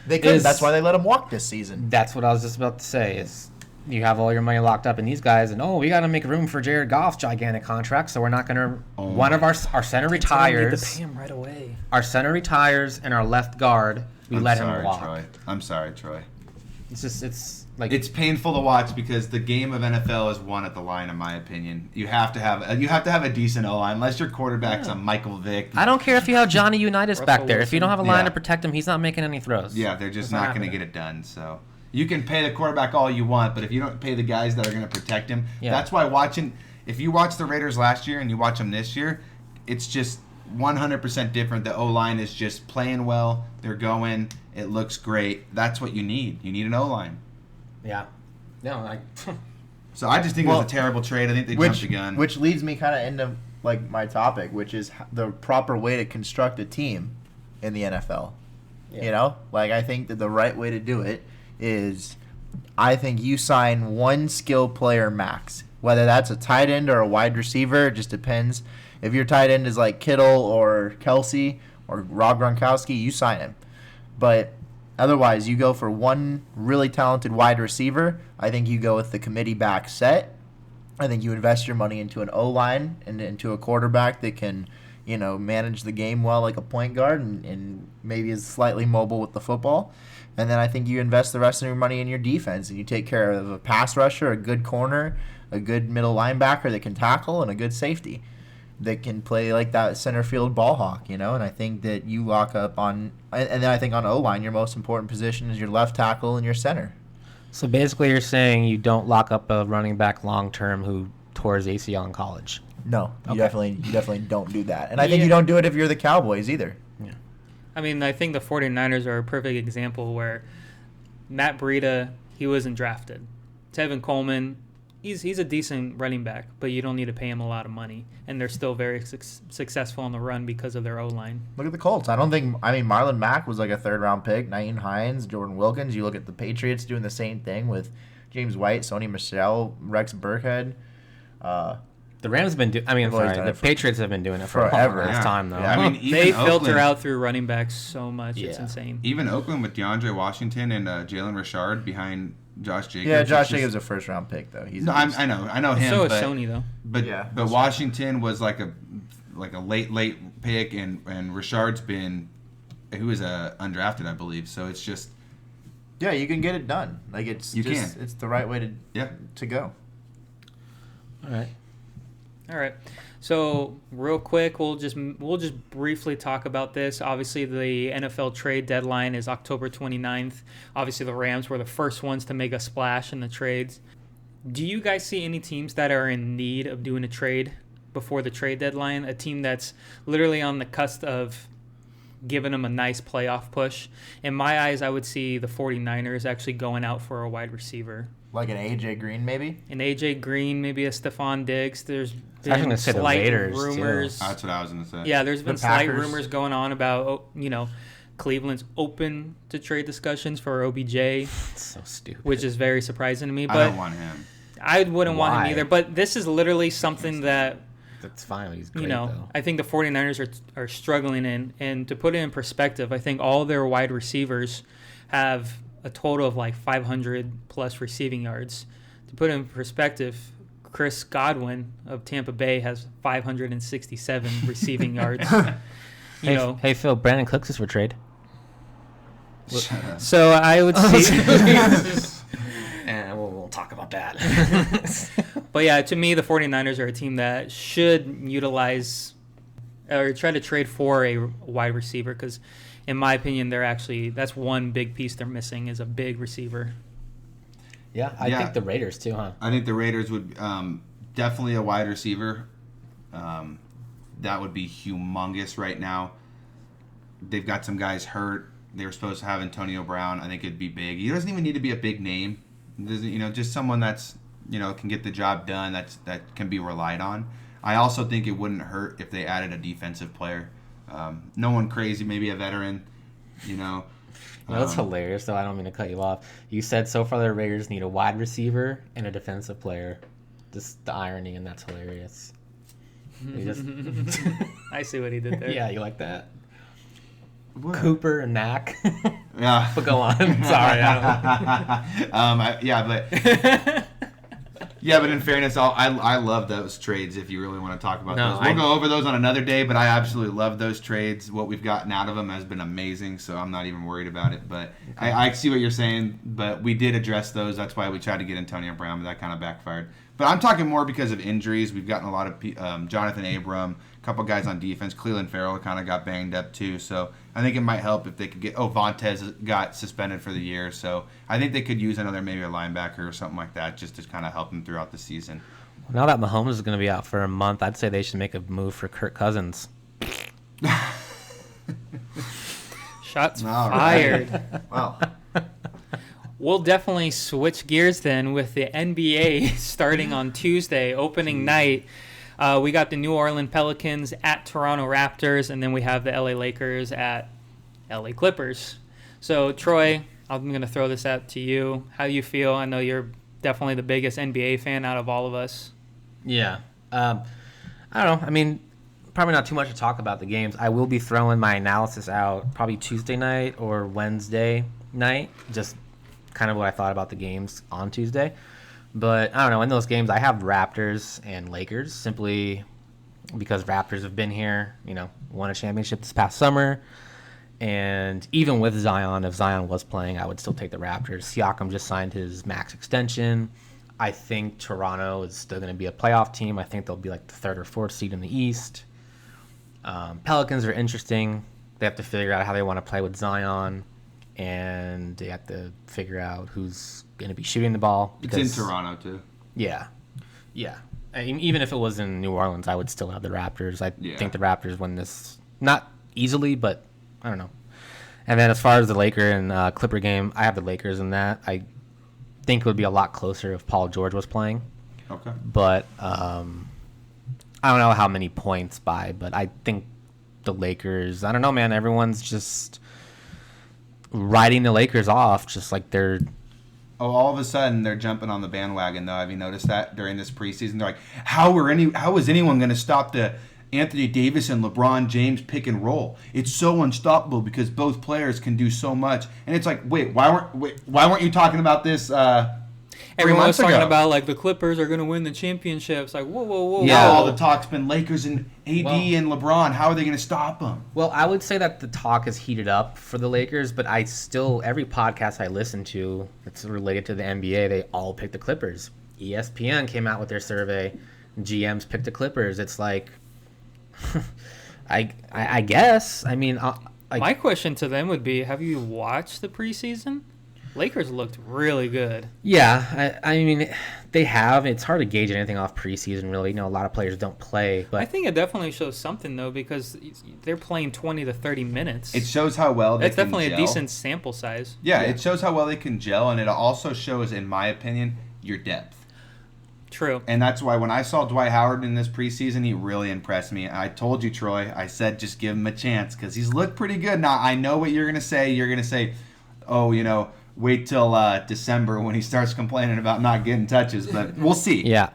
They couldn't. That's why they let him walk this season. That's what I was just about to say, is you have all your money locked up in these guys, and we got to make room for Jared Goff's gigantic contract, so we're not going to... One of our center retires. Need to pay him right away. Our center retires, and our left guard, let him walk. I'm sorry, Troy. It's just... Like It's painful to watch because the game of NFL is won at the line, in my opinion. You have to have a decent O-line, unless your quarterback's a Michael Vick. I don't care if you have Johnny Unitas back Russell there. If you don't have a line Yeah. to protect him, he's not making any throws. Yeah, they're just It's not not going to happening. get it done. So you can pay the quarterback all you want, but if you don't pay the guys that are going to protect him, Yeah. that's why if you watch the Raiders last year and you watch them this year, it's just 100% different. The O-line is just playing well. They're going. It looks great. That's what you need. You need an O-line. Yeah. No, So I just think it Well, was a terrible trade. I think they jumped the gun. Which leads me kind of into like my topic, which is the proper way to construct a team in the NFL. Yeah. You know, like I think that the right way to do it is, I think you sign one skill player max, whether that's a tight end or a wide receiver. It just depends. If your tight end is like Kittle or Kelsey or Rob Gronkowski, you sign him. But otherwise, you go for one really talented wide receiver. I think you go with the committee back set. I think you invest your money into an O-line and into a quarterback that can, manage the game well like a point guard and maybe is slightly mobile with the football. And then I think you invest the rest of your money in your defense and you take care of a pass rusher, a good corner, a good middle linebacker that can tackle, and a good safety that can play like that center field ball hawk, And I think that you lock up on, and then I think on O-line, your most important position is your left tackle and your center. So basically, you're saying you don't lock up a running back long term who tore his ACL in college. No, you Okay. definitely don't do that. And I think Yeah. you don't do it if you're the Cowboys either. I mean, I think the 49ers are a perfect example where Matt Breida, he wasn't drafted. Tevin Coleman, he's a decent running back, but you don't need to pay him a lot of money. And they're still very successful on the run because of their O-line. Look at the Colts. Marlon Mack was like a third-round pick. Naeem Hines, Jordan Wilkins. You look at the Patriots doing the same thing with James White, Sony Michel, Rex Burkhead. The Rams have been doing. The Patriots have been doing it for forever. a long time though. Yeah, I mean, even They filter Oakland- out through running backs so much. It's Yeah. insane. Even Oakland with DeAndre Washington and Jalen Richard behind Josh Jacobs. Yeah, Josh it's just- Jacobs is a first-round pick, though. He's No, I know him. So is but, Sony, though. But Yeah, but that's Washington was like a late pick, and Richard's been, who is undrafted, I believe. So it's just Yeah, you can get it done. Like it's You can. It's the right way to go. All right. All right. So real quick, we'll just briefly talk about this. Obviously, the NFL trade deadline is October 29th. Obviously, the Rams were the first ones to make a splash in the trades. Do you guys see any teams that are in need of doing a trade before the trade deadline? A team that's literally on the cusp of giving them a nice playoff push? In my eyes, I would see the 49ers actually going out for a wide receiver. Like an AJ Green, maybe. An A.J. Green, maybe a Stephon Diggs. There's I was been gonna say the slight Raiders, too. rumors. that's what I was gonna say. Yeah, there's been The slight Packers. rumors going on about, Cleveland's open to trade discussions for OBJ, It's so stupid. which is very surprising to me. I But don't want him. I wouldn't want him Why? either. But this is literally something that, That's fine. He's great though. I think the 49ers are struggling in. And to put it in perspective, I think all their wide receivers have a total of like 500-plus receiving yards. To put it in perspective, Chris Godwin of Tampa Bay has 567 receiving yards. Hey Phil, Brandon Cooks is for trade. Shut up. So I would see... And we'll talk about that. But yeah, to me, the 49ers are a team that should utilize or try to trade for a wide receiver because, in my opinion, that's one big piece they're missing is a big receiver. Yeah, I think the Raiders too, huh? I think the Raiders would definitely a wide receiver. That would be humongous right now. They've got some guys hurt. They were supposed to have Antonio Brown. I think it'd be big. He doesn't even need to be a big name. Just someone that's can get the job done. That can be relied on. I also think it wouldn't hurt if they added a defensive player. No one crazy, maybe a veteran. That's hilarious, though. I don't mean to cut you off. You said so far the Raiders need a wide receiver and a defensive player. Just the irony, and that's hilarious. You just, I see what he did there. yeah, you like that? What? Cooper and Mack. Yeah. But go on. Sorry. I yeah, but Yeah, but in fairness, I love those trades if you really want to talk about No, those. We'll go over those on another day, but I absolutely love those trades. What we've gotten out of them has been amazing, so I'm not even worried about it. But I see what you're saying, but we did address those. That's why we tried to get Antonio Brown, but that kind of backfired. But I'm talking more because of injuries. We've gotten a lot of Jonathan Abram, a couple guys on defense. Cleveland Farrell kind of got banged up too, so I think it might help if they could get. Vontez got suspended for the year, so I think they could use another maybe a linebacker or something like that just to kind of help them throughout the season. Now that Mahomes is going to be out for a month, I'd say they should make a move for Kirk Cousins. Shots All fired. right. Wow. We'll definitely switch gears then with the NBA starting on Tuesday, opening night. We got the New Orleans Pelicans at Toronto Raptors, and then we have the LA Lakers at LA Clippers. So, Troy, I'm going to throw this out to you. How do you feel? I know you're definitely the biggest NBA fan out of all of us. Yeah. I don't know. I mean, probably not too much to talk about the games. I will be throwing my analysis out probably Tuesday night or Wednesday night, just kind of what I thought about the games on Tuesday. But I don't know, in those games I have Raptors and Lakers simply because Raptors have been here, won a championship this past summer. And even with Zion, if Zion was playing, I would still take the Raptors. Siakam just signed his max extension. I think Toronto is still going to be a playoff team. I think they'll be like the third or fourth seed in the East. Pelicans are interesting. They have to figure out how they want to play with Zion. And they have to figure out who's going to be shooting the ball. It's in Toronto, too. Yeah. I mean, even if it was in New Orleans, I would still have the Raptors. I think the Raptors win this, not easily, but I don't know. And then as far as the Laker and Clipper game, I have the Lakers in that. I think it would be a lot closer if Paul George was playing. Okay. But I don't know how many points by, but I think the Lakers, I don't know, man. Everyone's just riding the Lakers off, just like they're. Oh, all of a sudden they're jumping on the bandwagon, though. Have you noticed that during this preseason? They're like, how is anyone going to stop the Anthony Davis and LeBron James pick and roll? It's so unstoppable because both players can do so much. And it's like, why weren't you talking about this? Everyone was talking ago? about like the Clippers are going to win the championships. Like, whoa. Yeah, all the talk's been Lakers and AD and LeBron. How are they going to stop them? Well, I would say that the talk is heated up for the Lakers, but I still, every podcast I listen to that's related to the NBA, they all pick the Clippers. ESPN came out with their survey. GMs picked the Clippers. It's like, I guess. I mean, my question to them would be: have you watched the preseason? Lakers looked really good. Yeah, I mean, they have. It's hard to gauge anything off preseason, really. A lot of players don't play. But I think it definitely shows something, though, because they're playing 20 to 30 minutes. It shows how well they That's can definitely gel. a decent sample size. Yeah, it shows how well they can gel, and it also shows, in my opinion, your depth. True. And that's why when I saw Dwight Howard in this preseason, he really impressed me. I told you, Troy, I said just give him a chance because he's looked pretty good. Now, I know what you're going to say. You're going to say, wait till December when he starts complaining about not getting touches, but we'll see. Yeah,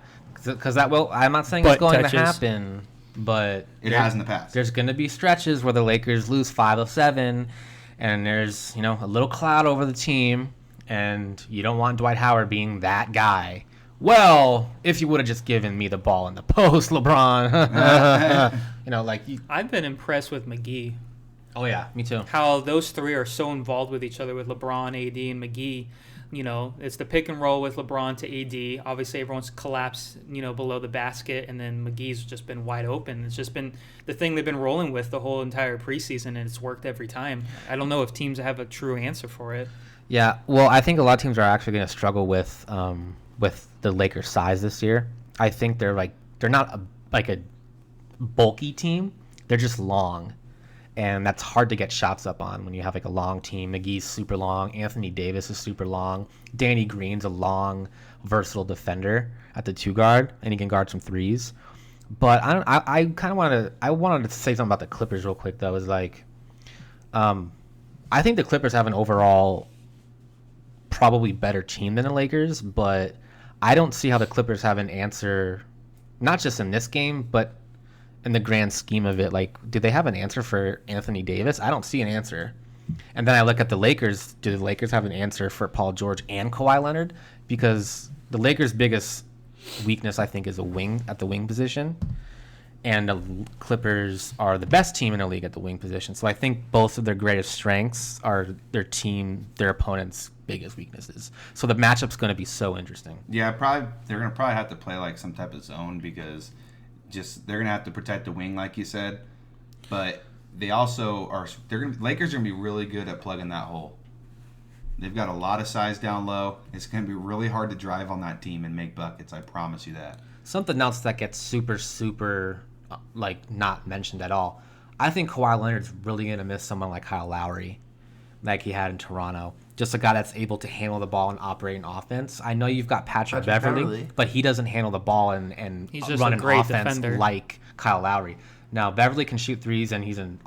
because that will. I'm not saying it's going to happen, but it has in the past. There's going to be stretches where the Lakers lose 5 of 7, and there's a little cloud over the team, and you don't want Dwight Howard being that guy. Well, if you would have just given me the ball in the post, LeBron. I've been impressed with McGee. Oh, yeah, me too. How those three are so involved with each other with LeBron, AD, and McGee. It's the pick and roll with LeBron to AD. Obviously, everyone's collapsed, below the basket, and then McGee's just been wide open. It's just been the thing they've been rolling with the whole entire preseason, and it's worked every time. I don't know if teams have a true answer for it. Yeah, well, I think a lot of teams are actually going to struggle with the Lakers' size this year. I think they're not a bulky team. They're just long. And that's hard to get shots up on when you have a long team. McGee's super long. Anthony Davis is super long. Danny Green's a long, versatile defender at the 2 guard, and he can guard some threes. But I wanted to say something about the Clippers real quick though. I think the Clippers have an overall probably better team than the Lakers, but I don't see how the Clippers have an answer, not just in this game, but in the grand scheme of it. Do they have an answer for Anthony Davis? I don't see an answer. And then I look at the Lakers. Do the Lakers have an answer for Paul George and Kawhi Leonard? Because the Lakers' biggest weakness, I think, is at the wing position. And the Clippers are the best team in the league at the wing position. So I think both of their greatest strengths are their opponent's biggest weaknesses. So the matchup's going to be so interesting. Yeah, they're going to probably have to play like some type of zone because they're going to have to protect the wing, like you said. But they also are. Lakers are going to be really good at plugging that hole. They've got a lot of size down low. It's going to be really hard to drive on that team and make buckets. I promise you that. Something else that gets super, super, not mentioned at all. I think Kawhi Leonard's really going to miss someone like Kyle Lowry, like he had in Toronto. Just a guy that's able to handle the ball and operate an offense. I know you've got Patrick Beverley, but he doesn't handle the ball and he's just run a an great offense defender. like Kyle Lowry. Now, Beverley can shoot threes, and he's an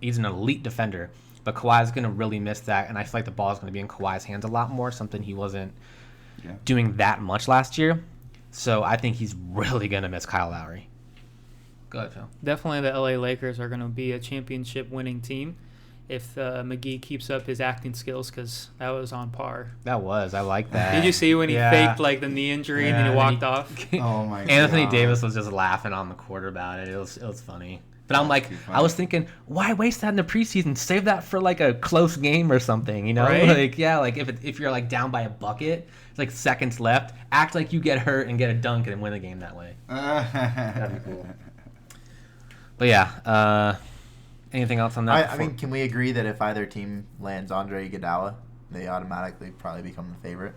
elite defender. But Kawhi's going to really miss that, and I feel like the ball is going to be in Kawhi's hands a lot more, something he wasn't doing that much last year. So I think he's really going to miss Kyle Lowry. Go ahead, Phil. Definitely the LA Lakers are going to be a championship-winning team if McGee keeps up his acting skills, because that was on par. I like that. Did you see when he faked the knee injury and then he walked off? Oh my god. Anthony Davis was just laughing on the court about it. It was funny. But I'm like, I was thinking, why waste that in the preseason? Save that for like a close game or something, you know? Right? If you're like down by a bucket, it's like seconds left, act like you get hurt and get a dunk and win the game that way. That'd be cool. But yeah, anything else on that? I mean, can we agree that if either team lands Andre Iguodala, they automatically probably become the favorite?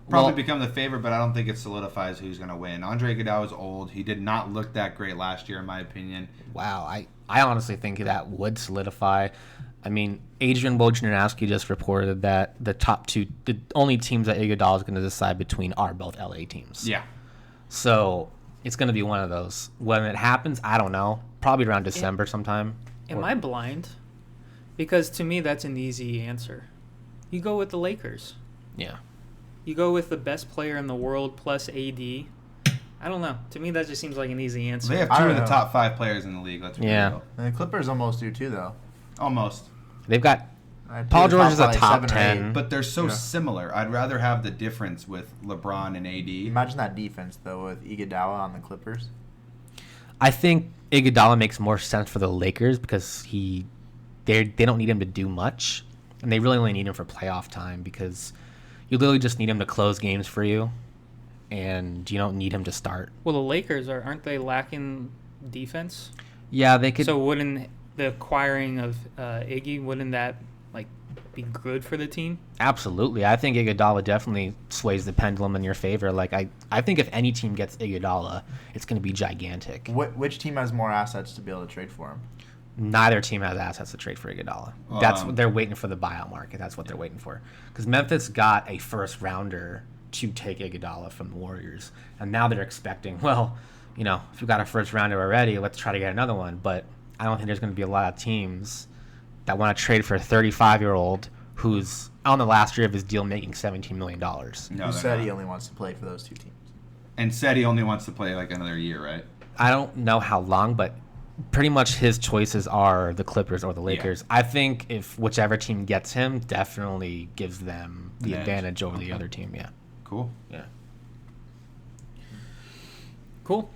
Become the favorite, but I don't think it solidifies who's going to win. Andre Iguodala is old. He did not look that great last year, in my opinion. Wow, I honestly think that would solidify. I mean, Adrian Wojnarowski just reported that the only teams that Iguodala is going to decide between are both LA teams. Yeah. So it's going to be one of those. When it happens, I don't know. Probably around December sometime. Am I blind? Because to me, that's an easy answer. You go with the Lakers. Yeah. You go with the best player in the world plus AD. I don't know. To me, that just seems like an easy answer. They have two of the top 5 players in the league. Let's be real. And the Clippers almost do too, though. Almost. They've got Paul George is a top 10. But they're so similar. I'd rather have the difference with LeBron and AD. Imagine that defense, though, with Iguodala on the Clippers. I think Iguodala makes more sense for the Lakers because they don't need him to do much, and they really only need him for playoff time because you literally just need him to close games for you, and you don't need him to start. Well, the Lakers aren't they lacking defense? Yeah, they could. So wouldn't the acquiring of Iggy, wouldn't that be good for the team? Absolutely. I think Iguodala definitely sways the pendulum in your favor. I think if any team gets Iguodala, it's going to be gigantic. Which team has more assets to be able to trade for him? Neither team has assets to trade for Iguodala. That's what they're waiting for, the buyout market. That's what they're waiting for. Because Memphis got a first rounder to take Iguodala from the Warriors, and now they're expecting, if we got a first rounder already, let's try to get another one. But I don't think there's going to be a lot of teams that want to trade for a 35-year-old who's on the last year of his deal making $17 million. No, Who said he only wants to play for those two teams? And said he only wants to play another year, right? I don't know how long, but pretty much his choices are the Clippers or the Lakers. Yeah. I think if whichever team gets him, definitely gives them the advantage over the other team. Yeah. Cool. Yeah. Cool.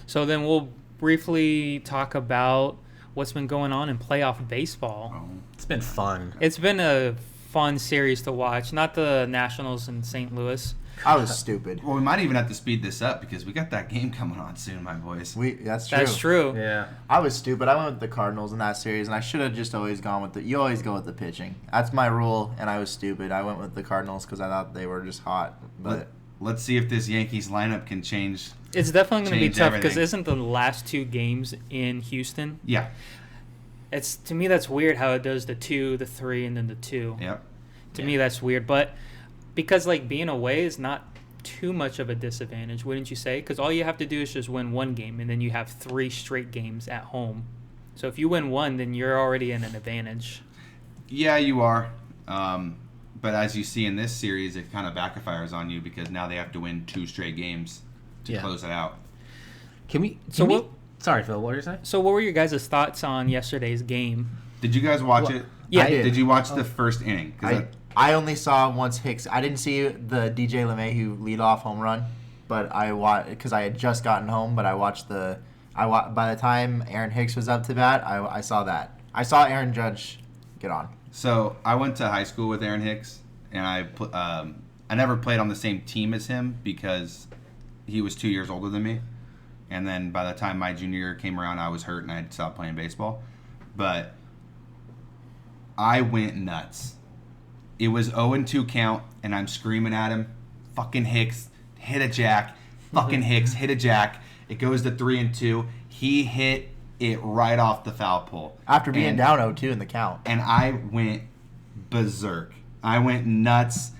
So then we'll briefly talk about what's been going on in playoff baseball. It's been fun. It's been a fun series to watch. Not the Nationals in St. Louis. I was stupid. Well, we might even have to speed this up because we got that game coming on soon, my boys. That's true. That's true. Yeah. I was stupid. I went with the Cardinals in that series, and I should have just always gone with you always go with the pitching. That's my rule, and I was stupid. I went with the Cardinals because I thought they were just hot. But let's see if this Yankees lineup can change. It's definitely going to be tough because everything. isn't the last 2 games in Houston? Yeah. To me, that's weird how it does the 2, the 3, and then the 2. Yep. To me, that's weird. But because being away is not too much of a disadvantage, wouldn't you say? Because all you have to do is just win 1 game, and then you have 3 straight games at home. So if you win 1, then you're already in an advantage. Yeah, you are. But as you see in this series, it kind of backfires on you because now they have to win 2 straight games to close it out. Sorry, Phil, what were you saying? So what were your guys' thoughts on yesterday's game? Did you guys watch it? Yeah. Did you watch the first inning? I only saw once Hicks. I didn't see the DJ LeMahieu leadoff home run. but I watched because I had just gotten home. But I watched by the time Aaron Hicks was up to bat, I saw that. I saw Aaron Judge get on. So I went to high school with Aaron Hicks, and I never played on the same team as him because he was 2 years older than me. And then by the time my junior year came around, I was hurt and I had stopped playing baseball. But I went nuts. It was 0-2 count, and I'm screaming at him, fucking Hicks, hit a jack. Fucking Hicks, hit a jack. It goes to 3-2. He hit it right off the foul pole. After being down 0-2 in the count. And I went berserk. I went nuts.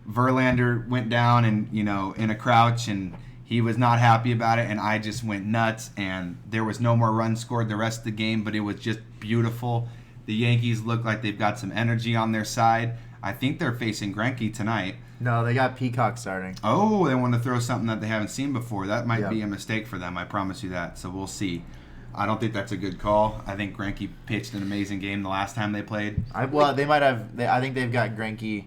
Verlander went down and, in a crouch, and he was not happy about it, and I just went nuts, and there was no more runs scored the rest of the game, but it was just beautiful. The Yankees look like they've got some energy on their side. I think they're facing Greinke tonight. No, they got Peacock starting. Oh, they want to throw something that they haven't seen before. That might be a mistake for them, I promise you that, so we'll see. I don't think that's a good call. I think Greinke pitched an amazing game the last time they played. They might have. I think they've got Greinke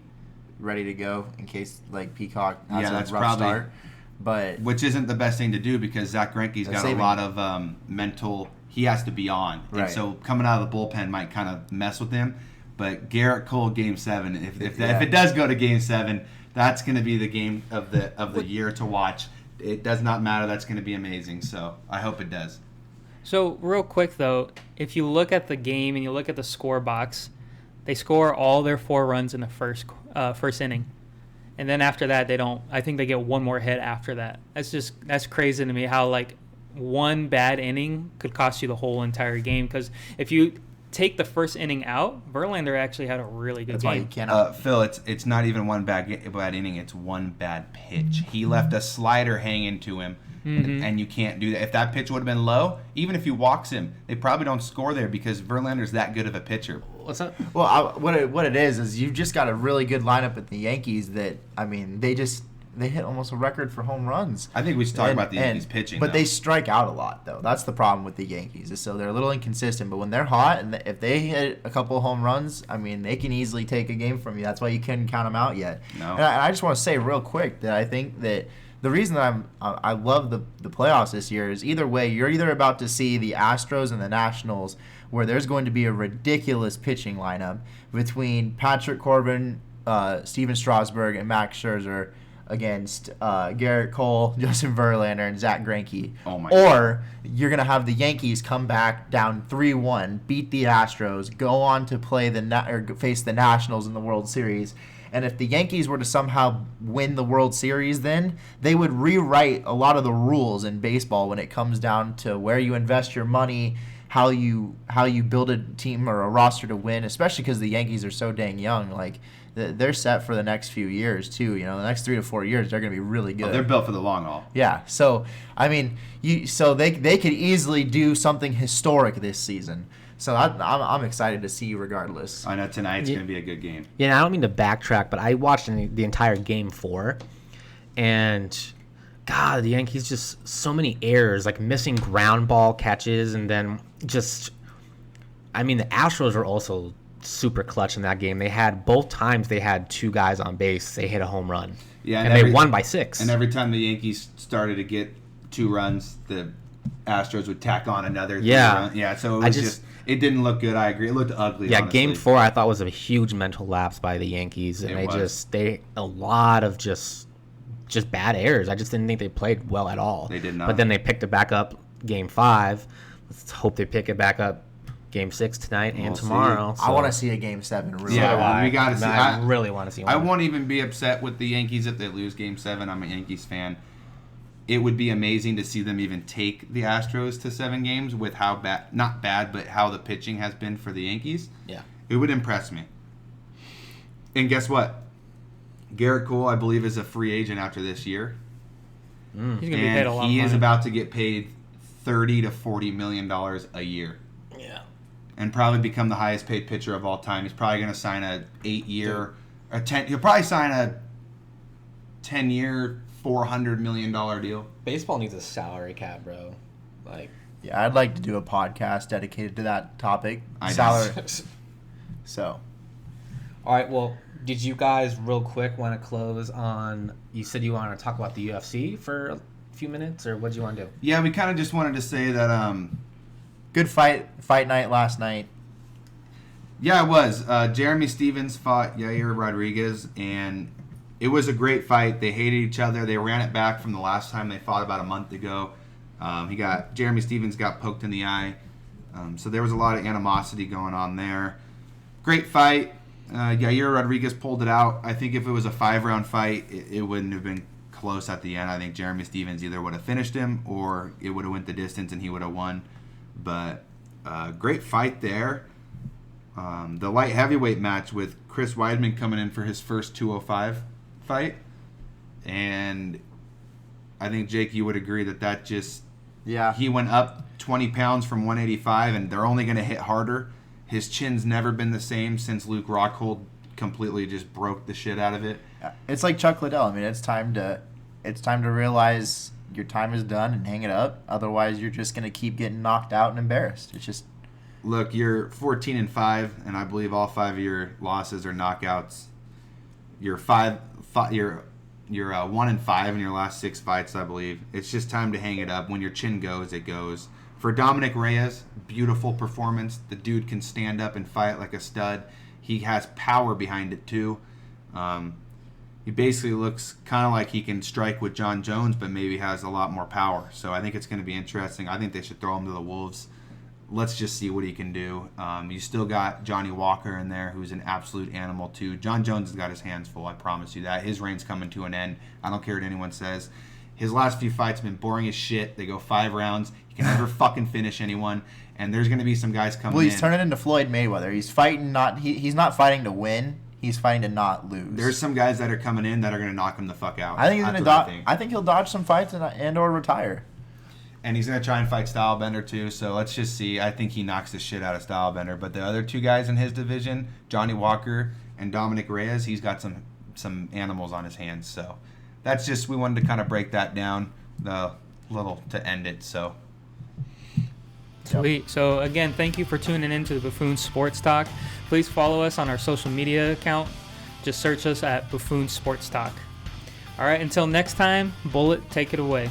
ready to go in case Peacock has a rough start. But which isn't the best thing to do because Zach Greinke's got a lot of mental. He has to be on, and so coming out of the bullpen might kind of mess with him. But Garrett Cole, Game 7. If it does go to Game 7, that's going to be the game of the year to watch. It does not matter. That's going to be amazing. So I hope it does. So real quick though, if you look at the game and you look at the score box, they score all their 4 runs in the first inning. And then after that, they don't. I think they get one more hit after that. That's crazy to me how one bad inning could cost you the whole entire game. Because if you take the first inning out, Verlander actually had a really good game. That's why you can't. Phil, it's not even one bad inning. It's one bad pitch. He left a slider hanging to him, and you can't do that. If that pitch would have been low, even if he walks him, they probably don't score there because Verlander's that good of a pitcher. What's up? Well, what it is you've just got a really good lineup at the Yankees that, they hit almost a record for home runs. I think we should talk about the Yankees pitching. But they strike out a lot, though. That's the problem with the Yankees. So they're a little inconsistent. But when they're hot, and if they hit a couple of home runs, they can easily take a game from you. That's why you couldn't count them out yet. No. And I just want to say real quick that I think that the reason that I love the playoffs this year is either way, you're either about to see the Astros and the Nationals where there's going to be a ridiculous pitching lineup between Patrick Corbin, Steven Strasburg, and Max Scherzer against Garrett Cole, Justin Verlander, and Zach Greinke. Oh my or you're going to have the Yankees come back down 3-1, beat the Astros, go on to play face the Nationals in the World Series. And if the Yankees were to somehow win the World Series, then they would rewrite a lot of the rules in baseball when it comes down to where you invest your money, how you build a team or a roster to win, especially because the Yankees are so dang young. They're set for the next few years too. The next 3 to 4 years they're going to be really good. Oh, they're built for the long haul. Yeah. So they could easily do something historic this season. So I'm excited to see regardless. I know tonight's going to be a good game. Yeah, and I don't mean to backtrack, but I watched the entire Game 4, and God, the Yankees just so many errors, missing ground ball catches, and then the Astros were also super clutch in that game. They had both times they had 2 guys on base. They hit a home run. Yeah, and they won by 6. And every time the Yankees started to get 2 runs, the Astros would tack on another. Yeah, yeah. So it was it didn't look good. I agree. It looked ugly. Yeah, honestly. Game 4 I thought was a huge mental lapse by the Yankees, and they a lot of just bad errors. I just didn't think they played well at all. They did not. But then they picked it back up Game 5. Let's hope they pick it back up Game 6 tonight and tomorrow. So. I want to see a Game 7. Really. Yeah, we got to see. I really want to see one. I won't even be upset with the Yankees if they lose Game 7. I'm a Yankees fan. It would be amazing to see them even take the Astros to 7 games with how bad, not bad, but how the pitching has been for the Yankees. Yeah. It would impress me. And guess what? Garrett Cole, I believe, is a free agent after this year. He's going to be paid a lot of money. He is about to get paid $30 to $40 million a year. Yeah. And probably become the highest paid pitcher of all time. He's probably going to sign a 8-year, he'll probably sign a 10-year, $400 million deal. Baseball needs a salary cap, bro. Yeah, I'd like to do a podcast dedicated to that topic. I Salary. So. All right, well, Did you guys real quick want to close on? You said you wanted to talk about the UFC for a few minutes, or what do you want to do? Yeah, we kind of just wanted to say that. Good fight night last night. Yeah, it was. Jeremy Stevens fought Yair Rodriguez, and it was a great fight. They hated each other. They ran it back from the last time they fought about a month ago. Jeremy Stevens got poked in the eye, so there was a lot of animosity going on there. Great fight. Yair Rodriguez pulled it out. I think if it was a 5-round fight, it wouldn't have been close at the end. I think Jeremy Stevens either would have finished him or it would have went the distance and he would have won. But great fight there. The light heavyweight match with Chris Weidman coming in for his first 205 fight. And I think, Jake, you would agree that just... Yeah. He went up 20 pounds from 185, and they're only going to hit harder. His chin's never been the same since Luke Rockhold completely just broke the shit out of it. It's like Chuck Liddell. I mean, it's time to realize your time is done and hang it up. Otherwise, you're just going to keep getting knocked out and embarrassed. It's just... Look, you're 14-5, and I believe all 5 of your losses are knockouts. You're 1-5 in your last 6 fights, I believe. It's just time to hang it up. When your chin goes, it goes. For Dominic Reyes, beautiful performance. The dude can stand up and fight like a stud. He has power behind it too. He basically looks kind of like he can strike with John Jones, but maybe has a lot more power. So I think it's going to be interesting. I think they should throw him to the wolves. Let's just see what he can do. You still got Johnny Walker in there, who's an absolute animal too. John Jones has got his hands full, I promise you that. His reign's coming to an end. I don't care what anyone says. His last few fights have been boring as shit. They go 5 rounds. He can never fucking finish anyone. And there's going to be some guys coming in. Well, he's turning into Floyd Mayweather. He's fighting he's not fighting to win. He's fighting to not lose. There's some guys that are coming in that are going to knock him the fuck out. I think he's going to dodge. I think he'll dodge some fights and or retire. And he's going to try and fight Stylebender too. So let's just see. I think he knocks the shit out of Stylebender. But the other 2 guys in his division, Johnny Walker and Dominic Reyes, he's got some animals on his hands. So that's just, we wanted to kind of break that down the little to end it. So Sweet. So again, thank you for tuning in to the Buffoons Sports Talk. Please follow us on our social media account. Just search us at Buffoons Sports Talk. All right, until next time, Bullet, take it away.